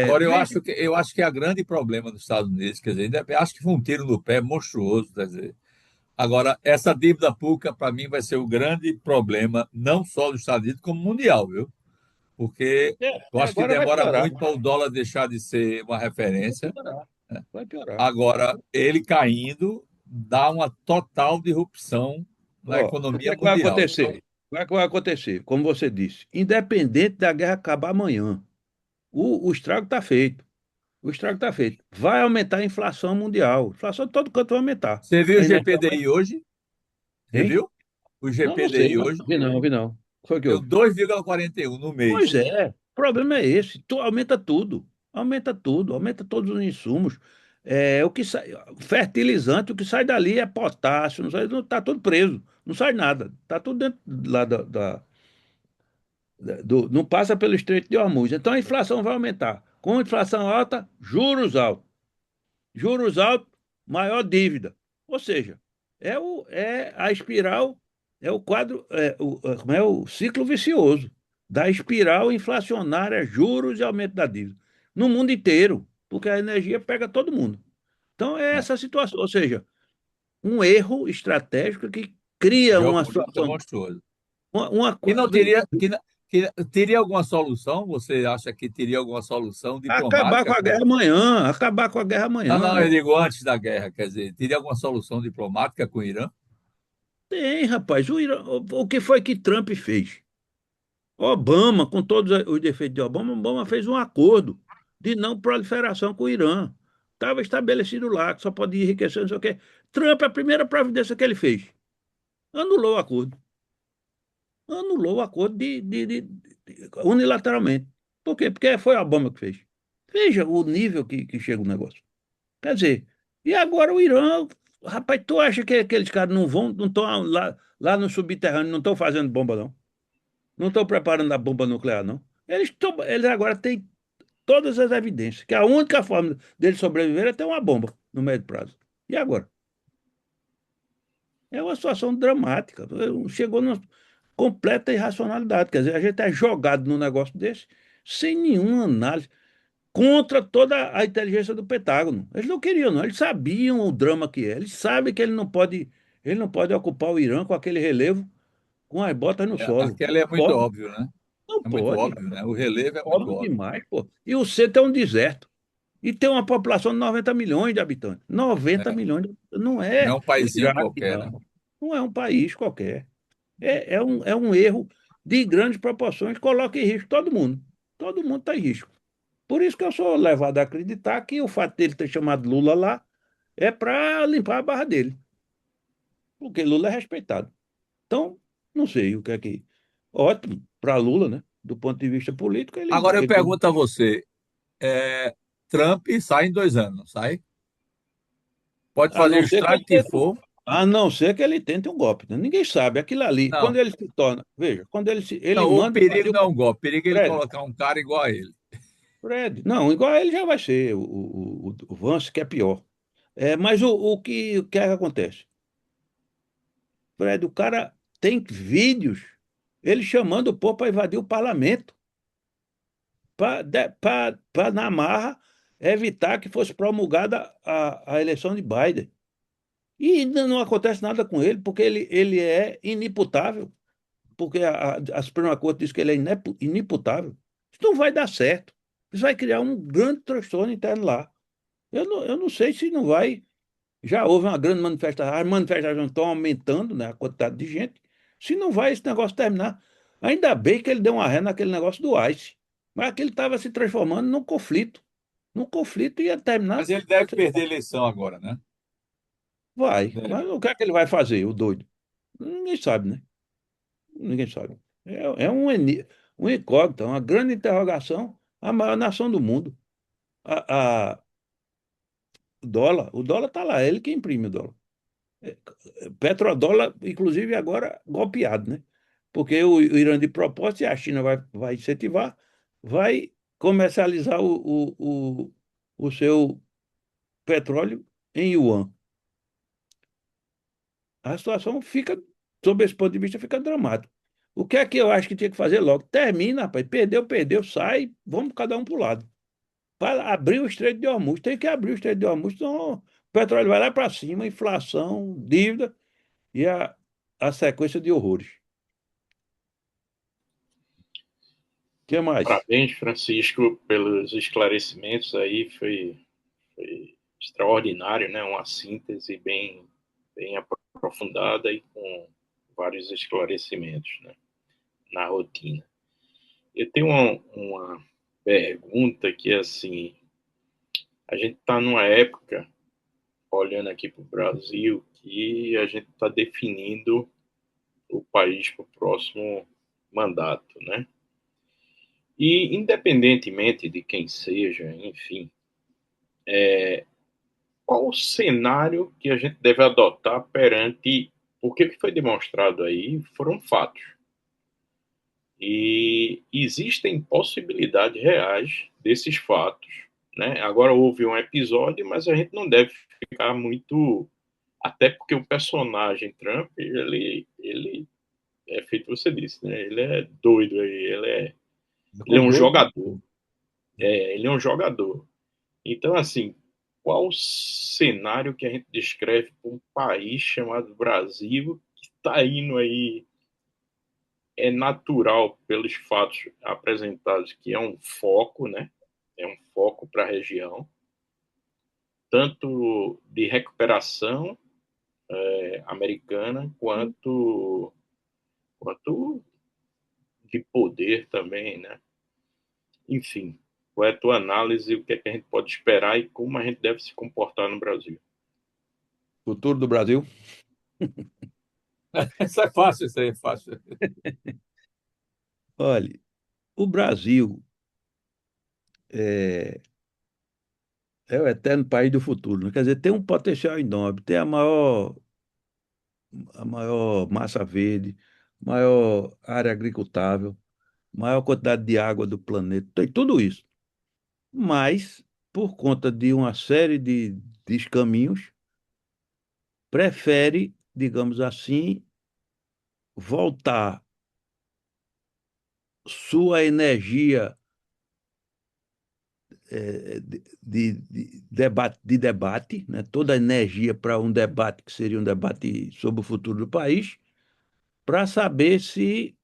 Agora, Veja, eu acho que é o grande problema dos Estados Unidos, quer dizer, acho que foi um tiro no pé monstruoso, quer dizer. Agora, essa dívida pública, para mim, vai ser o grande problema, não só dos Estados Unidos, como mundial, viu? Porque eu acho que agora vai demora piorar. muito para o dólar deixar de ser uma Vai referência. piorar. Vai piorar. Agora, ele caindo dá uma total disrupção na Ó, o que economia é que vai mundial. acontecer? O que é que vai acontecer? Como você disse, independente da guerra acabar amanhã, o estrago está feito. O estrago está feito. Vai aumentar a inflação mundial. A inflação de todo canto vai aumentar. Você viu A o energia vai. GPDI hoje? Você Hein? viu? O Não sei. GPDI hoje Vi não, vi não. O que foi que deu houve? 2,41 no Pois mês. é. O problema é esse. Aumenta tudo. Aumenta tudo. Aumenta todos os insumos. O que sai, fertilizante, o que sai dali é potássio, não sai, não, tá tudo preso, não sai nada, tá tudo dentro lá não passa pelo Estreito de Hormuz. Então a inflação vai aumentar. Com inflação alta, juros altos. Juros altos, maior dívida. Ou seja, é a espiral, é o quadro, como é o ciclo vicioso da espiral inflacionária, juros e aumento da dívida. No mundo inteiro, porque a energia pega todo mundo. Então é É, essa situação, ou seja, um erro estratégico que cria uma geopolítica situação, monstruosa. uma, uma, Que não teria, que, Teria alguma solução? Você acha que teria alguma solução Acabar com diplomática a com guerra ele? amanhã, acabar com a guerra Não, não, amanhã. eu digo antes da guerra, quer dizer, teria alguma solução diplomática com o Irã? Tem, rapaz. O que foi que Trump fez? Obama, com todos os defeitos de Obama, Obama fez um acordo de não proliferação com o Irã. Estava estabelecido lá, que só pode enriquecer, não sei o quê. Trump, a primeira providência que ele fez, anulou o acordo. Anulou o acordo unilateralmente. Por quê? Porque foi Obama que fez. Veja o nível que chega o negócio. Quer dizer, e agora o Irã, rapaz, tu acha que aqueles caras não estão lá no subterrâneo, não estão fazendo bomba, não? Não estão preparando a bomba nuclear, não? Eles agora têm todas as evidências que a única forma deles sobreviver é ter uma bomba no médio prazo. E agora? É uma situação dramática. Chegou numa completa irracionalidade. Quer dizer, a gente é jogado num negócio desse sem nenhuma análise, contra toda a inteligência do Pentágono. Eles não queriam, não. Eles sabiam o drama que é. Eles sabem que ele não pode ocupar o Irã com aquele relevo com as botas no solo. Aquela Não é muito pode, óbvio, né? não É muito pode. óbvio, né? O relevo é muito Óbvio óbvio. demais, pô. E o centro é um deserto. E tem uma população de 90 milhões de habitantes. 90 É. milhões de habitantes. Não Não é é um o paísinho Iraque, qualquer, né? não. Não é um país qualquer. É um erro de grandes proporções, coloca em risco todo mundo. Todo mundo está em risco. Por isso que eu sou levado a acreditar que o fato dele ter chamado Lula lá é para limpar a barra dele. Porque Lula é respeitado. Então, não sei o que é que. Ótimo para Lula, né? Do ponto de vista político, ele, Agora eu ele. pergunto a você, é, Trump sai em 2 anos, não sai? Pode A fazer o não ser que estrago ele que tente, for. a não ser que ele tente um golpe, né? Ninguém sabe. Aquilo ali, quando Não, ele se torna. Veja, quando ele não, o manda perigo invadir não é um golpe, o perigo é ele Fred, colocar um cara igual a ele. Fred. Não, igual a ele já vai ser o Vance, que é pior. Mas o que é que acontece? Fred, o cara tem vídeos, ele chamando o povo para invadir o parlamento, para na marra evitar que fosse promulgada a eleição de Biden. E ainda não acontece nada com ele, porque ele é inimputável, porque a Suprema Corte diz que ele é inimputável. Isso não vai dar certo. Isso vai criar um grande transtorno interno lá. Eu não sei se não vai. Já houve uma grande manifestação, as manifestações estão aumentando, né, a quantidade de gente. Se não vai esse negócio terminar. Ainda bem que ele deu uma ré naquele negócio do ICE. Mas aquele estava se transformando num conflito. Num conflito ia terminar. Mas ele deve perder a eleição agora, né? Vai. Deve. Mas o que é que ele vai fazer, o doido? Ninguém sabe, né? Ninguém sabe. É um incógnito, uma grande interrogação. A maior nação do mundo. O dólar está lá, é ele que imprime o dólar. Petrodólar, inclusive agora golpeado, né? Porque o Irã, de propósito, e a China vai incentivar, vai comercializar o seu petróleo em yuan. A situação fica, sob esse ponto de vista, fica dramática. O que é que eu acho que tinha que fazer logo? Termina, rapaz. Perdeu, perdeu, sai, vamos cada um para o lado. Para abrir o Estreito de Hormuz. Tem que abrir o Estreito de Hormuz, senão o petróleo vai lá para cima, inflação, dívida e a sequência de horrores. O que mais? Parabéns, Francisco, pelos esclarecimentos aí, foi extraordinário, né? Uma síntese bem aprofundada e com vários esclarecimentos, né? Na rotina. Eu tenho uma pergunta que é assim, a gente está numa época, olhando aqui para o Brasil, que a gente está definindo o país para o próximo mandato, né? E, independentemente de quem seja, enfim, qual o cenário que a gente deve adotar perante o que foi demonstrado aí foram fatos. E existem possibilidades reais desses fatos, né? Agora houve um episódio, mas a gente não deve ficar muito... Até porque o personagem Trump, ele é feito você disse, né? Ele é doido aí, ele é um jogador. Ele é um jogador. Então, assim, qual o cenário que a gente descreve para um país chamado Brasil, que está indo aí é natural pelos fatos apresentados que é um foco, né? É um foco para a região, tanto de recuperação americana quanto de poder também, né? Enfim, qual é a tua análise, o que é que a gente pode esperar e como a gente deve se comportar no Brasil? Futuro do Brasil? Isso é fácil, isso aí é fácil. Olha, o Brasil é, é o eterno país do futuro, né? Quer dizer, tem um potencial enorme, tem a maior massa verde, maior área agricultável, maior quantidade de água do planeta, tem tudo isso. Mas, por conta de uma série de descaminhos, prefere, digamos assim, voltar sua energia de debate, né? Toda a energia para um debate que seria um debate sobre o futuro do país, para saber se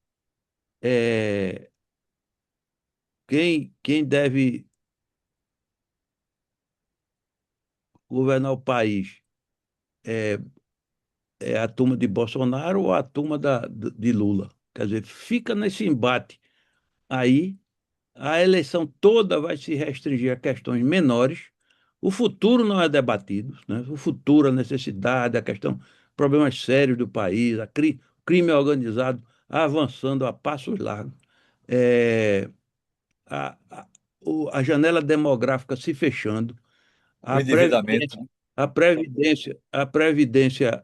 quem deve governar o país é a turma de Bolsonaro ou a turma de Lula. Quer dizer, fica nesse embate aí, a eleição toda vai se restringir a questões menores, o futuro não é debatido, né? O futuro, a necessidade, a questão, problemas sérios do país, crime organizado avançando a passos largos, é, a, a, a janela demográfica se fechando, O a endividamento, Previdência, né? a Previdência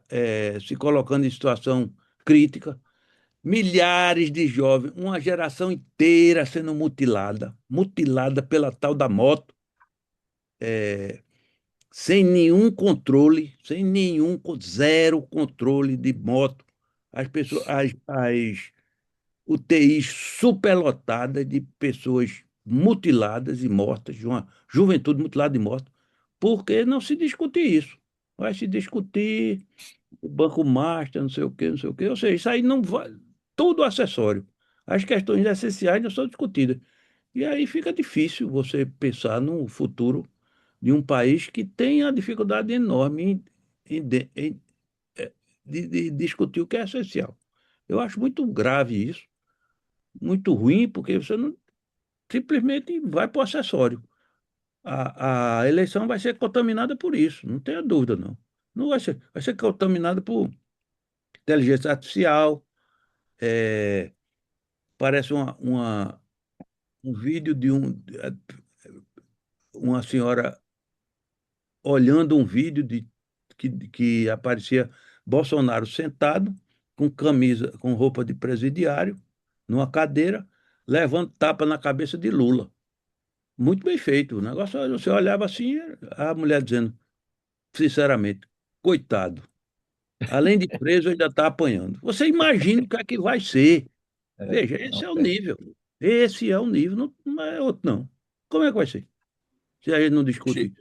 se colocando em situação crítica, milhares de jovens, uma geração inteira sendo mutilada pela tal da moto, sem nenhum controle, zero controle de moto. As pessoas, as UTIs superlotadas de pessoas mutiladas e mortas, de uma juventude mutilada e morta, porque não se discute isso. Vai se discutir o Banco Master, não sei o quê, não sei o quê. Ou seja, isso aí não vai. Tudo acessório. As questões essenciais não são discutidas. E aí fica difícil você pensar no futuro de um país que tem a dificuldade enorme de discutir o que é essencial. Eu acho muito grave isso, muito ruim, porque você não simplesmente vai para o acessório. A eleição vai ser contaminada por isso, não tenha dúvida, não. Não vai ser contaminada por inteligência artificial. Parece um vídeo de uma senhora olhando um vídeo que aparecia Bolsonaro sentado, com camisa, com roupa de presidiário, numa cadeira, levando tapa na cabeça de Lula. Muito bem feito. O negócio, você olhava assim, a mulher dizendo, sinceramente, coitado, além de preso, ainda está apanhando. Você imagina o que é que vai ser. Veja, esse Não é o tem. nível. Esse é o nível, não é outro, não. Como é que vai ser? Se a gente não discute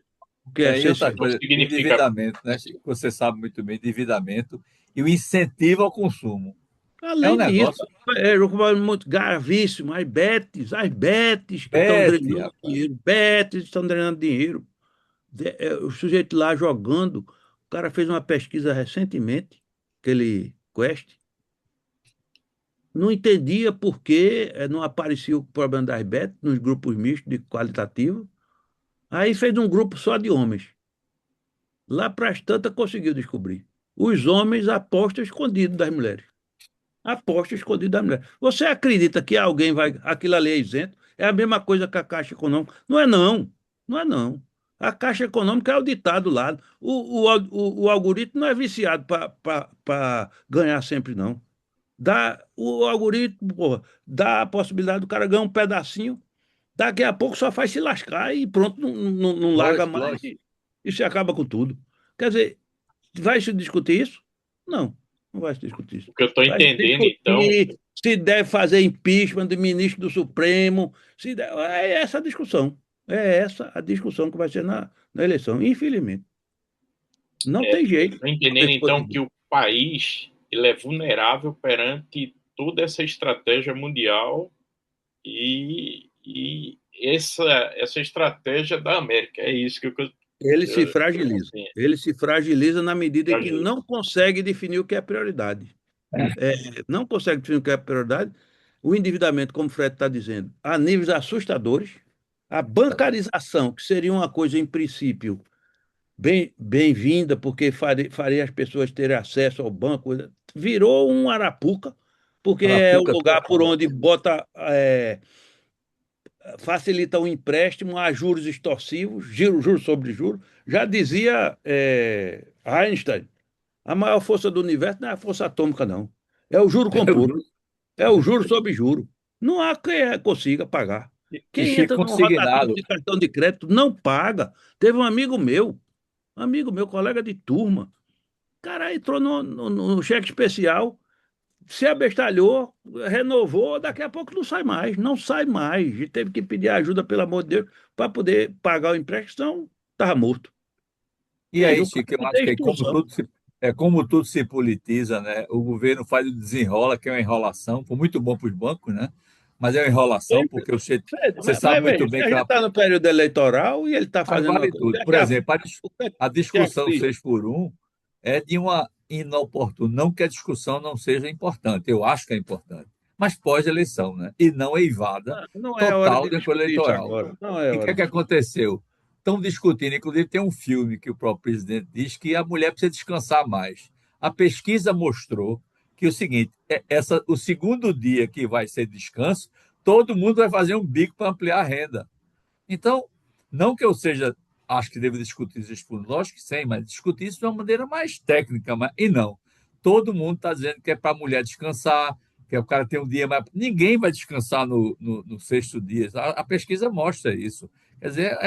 o que é E outra essencial. coisa, o endividamento, né, Chico? Você sabe muito bem, endividamento e o incentivo ao consumo. É um Além disso, negócio. é um problema muito gravíssimo. As betes que estão Pet, drenando rapaz. dinheiro, betes estão drenando dinheiro. O sujeito lá jogando, o cara fez uma pesquisa recentemente, aquele Quest, não entendia por que não aparecia o problema das betes nos grupos mistos de qualitativo. Aí fez um grupo só de homens. Lá para as tantas conseguiu descobrir. Os homens apostam escondido das mulheres. Aposta escondida da mulher. Você acredita que alguém vai. Aquilo ali é isento? É a mesma coisa que a Caixa Econômica. Não é não. Não é não. A Caixa Econômica é auditado lá. O algoritmo não é viciado para ganhar sempre, não. O algoritmo, porra, dá a possibilidade do cara ganhar um pedacinho, daqui a pouco só faz se lascar e pronto, não larga Lógico, mais lógico. e se acaba com tudo. Quer dizer, vai se discutir isso? Não, não vai se discutir isso. O que eu estou Vai se entendendo, então, discutir se deve fazer impeachment do ministro do Supremo, é essa a discussão. É essa a discussão que vai ser na eleição, infelizmente. Não tem jeito. estou entendendo, então, que o país ele é vulnerável perante toda essa estratégia mundial e essa estratégia da América. É isso que ele se fragiliza. Ele se fragiliza na medida em que Fragiliza. não consegue definir o que é prioridade. Não consegue definir o que é prioridade. O endividamento, como o Fred está dizendo, a níveis assustadores. A bancarização, que seria uma coisa, em princípio, bem-vinda, porque faria as pessoas terem acesso ao banco, virou um arapuca, porque é o lugar por onde facilita o empréstimo a juros extorsivos, juros sobre juros. Já dizia Einstein, a maior força do universo não é a força atômica, não. É o juro composto. É o juro sobre juro. Não há quem consiga pagar. Quem entra num rotativo de cartão de crédito não paga. Teve um amigo meu, colega de turma, cara, entrou no cheque especial, se abestalhou, renovou, daqui a pouco não sai mais, não sai mais. E teve que pedir ajuda, pelo amor de Deus, para poder pagar o empréstimo, senão estava morto. E aí, Chico, eu acho que como tudo se politiza, né? O governo faz o desenrola, que é uma enrolação, foi muito bom para os bancos, né? Mas é uma enrolação, porque você sabe muito bem que a gente está no período eleitoral e ele está fazendo vale tudo. Por exemplo, a discussão 6x1 é de uma inoportuna. Não que a discussão não seja importante, eu acho que é importante, mas pós-eleição, né? E não eivada total depois eleitoral. E o que aconteceu? Estão discutindo, inclusive tem um filme que o próprio presidente diz que a mulher precisa descansar mais. A pesquisa mostrou que o seguinte, o segundo dia que vai ser descanso, todo mundo vai fazer um bico para ampliar a renda. Então, não que eu acho que devo discutir isso por nós, que sim, mas discutir isso de uma maneira mais técnica, e não. Todo mundo está dizendo que é para a mulher descansar, que o cara tem um dia mais... Ninguém vai descansar no sexto dia. A pesquisa mostra isso. Quer dizer,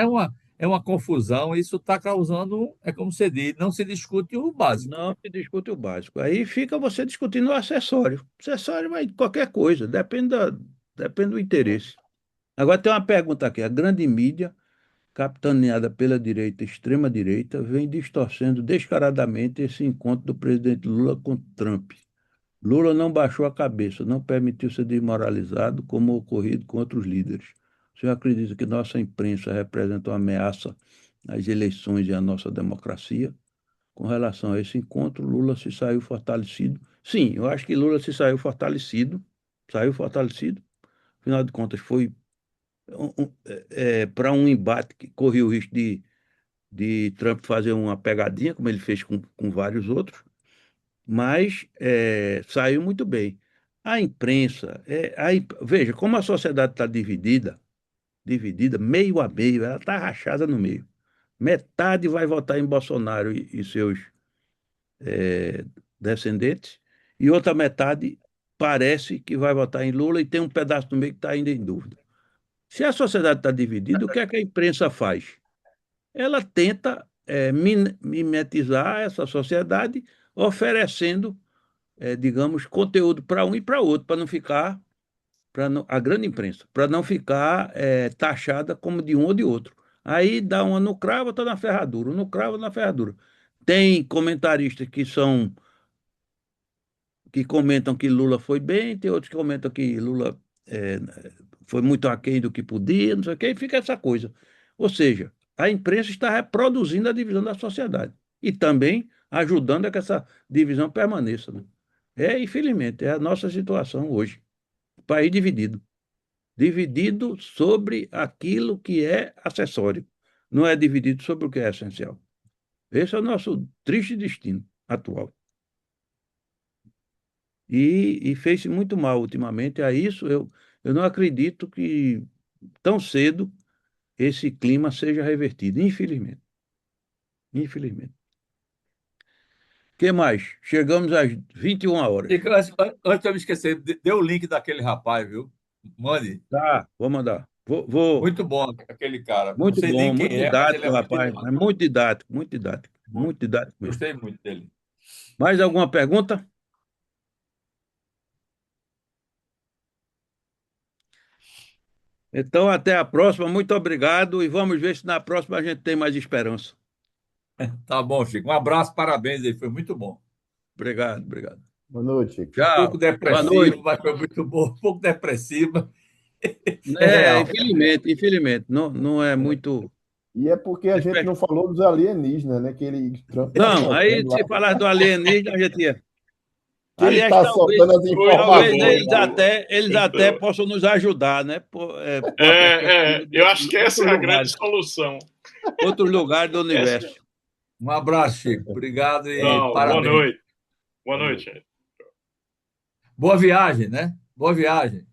é uma confusão, isso está causando, é como você diz, não se discute o básico. Não se discute o básico. Aí fica você discutindo o acessório. O acessório vai de qualquer coisa, depende do interesse. Agora tem uma pergunta aqui. A grande mídia, capitaneada pela direita, extrema-direita, vem distorcendo descaradamente esse encontro do presidente Lula com Trump. Lula não baixou a cabeça, não permitiu ser desmoralizado como ocorrido com outros líderes. O senhor acredita que nossa imprensa representa uma ameaça às eleições e à nossa democracia? Com relação a esse encontro, Lula se saiu fortalecido. Sim, eu acho que Lula se saiu fortalecido. Afinal de contas, foi para um embate que corria o risco de Trump fazer uma pegadinha, como ele fez com vários outros, mas saiu muito bem. A imprensa, veja, como a sociedade está dividida, meio a meio, ela está rachada no meio. Metade vai votar em Bolsonaro e seus descendentes, e outra metade parece que vai votar em Lula e tem um pedaço do meio que está ainda em dúvida. Se a sociedade está dividida, o que é que a imprensa faz? Ela tenta mimetizar essa sociedade, oferecendo, digamos, conteúdo para um e para outro, para não ficar, a grande imprensa, para não ficar taxada como de um ou de outro. Aí dá uma no cravo, está na ferradura, no cravo, na ferradura. Tem comentaristas que comentam que Lula foi bem, tem outros que comentam que Lula foi muito aquém do que podia, não sei o quê, e fica essa coisa. Ou seja, a imprensa está reproduzindo a divisão da sociedade e também ajudando a que essa divisão permaneça, né? Infelizmente, é a nossa situação hoje. O país dividido. Dividido sobre aquilo que é acessório. Não é dividido sobre o que é essencial. Esse é o nosso triste destino atual. E fez-se muito mal ultimamente a isso. Eu não acredito que tão cedo esse clima seja revertido, infelizmente. Infelizmente. O que mais? Chegamos às 21 horas. Antes de eu me esquecer, dê o link daquele rapaz, viu? Mande. Tá, vou mandar. Vou... Muito bom aquele cara. Muito não sei bom, nem muito quem didático, mas ele rapaz. muito É muito didático, muito didático. Muito didático mesmo. Gostei muito dele. Mais alguma pergunta? Então, até a próxima. Muito obrigado e vamos ver se na próxima a gente tem mais esperança. Tá bom, Chico. Um abraço, parabéns aí. Foi muito bom. Obrigado, obrigado. Boa noite. Um Tchau. pouco Boa depressivo, noite. mas foi muito bom. Um pouco depressiva. É É, real. infelizmente, não é muito. E é porque a gente não falou dos alienígenas, né? Que Trump está Não, aí soltando lá. se falar do alienígena, a gente ia. Que ele Aliás, está soltando as Muito talvez bom, informações. eles muito até bom. possam nos ajudar, né? Com a perspectiva Eu acho que essa é a grande lugares, solução. outros lugares do universo. Um abraço, Chico. Obrigado e Não, boa parabéns. noite. Boa noite. Boa viagem, né? Boa viagem.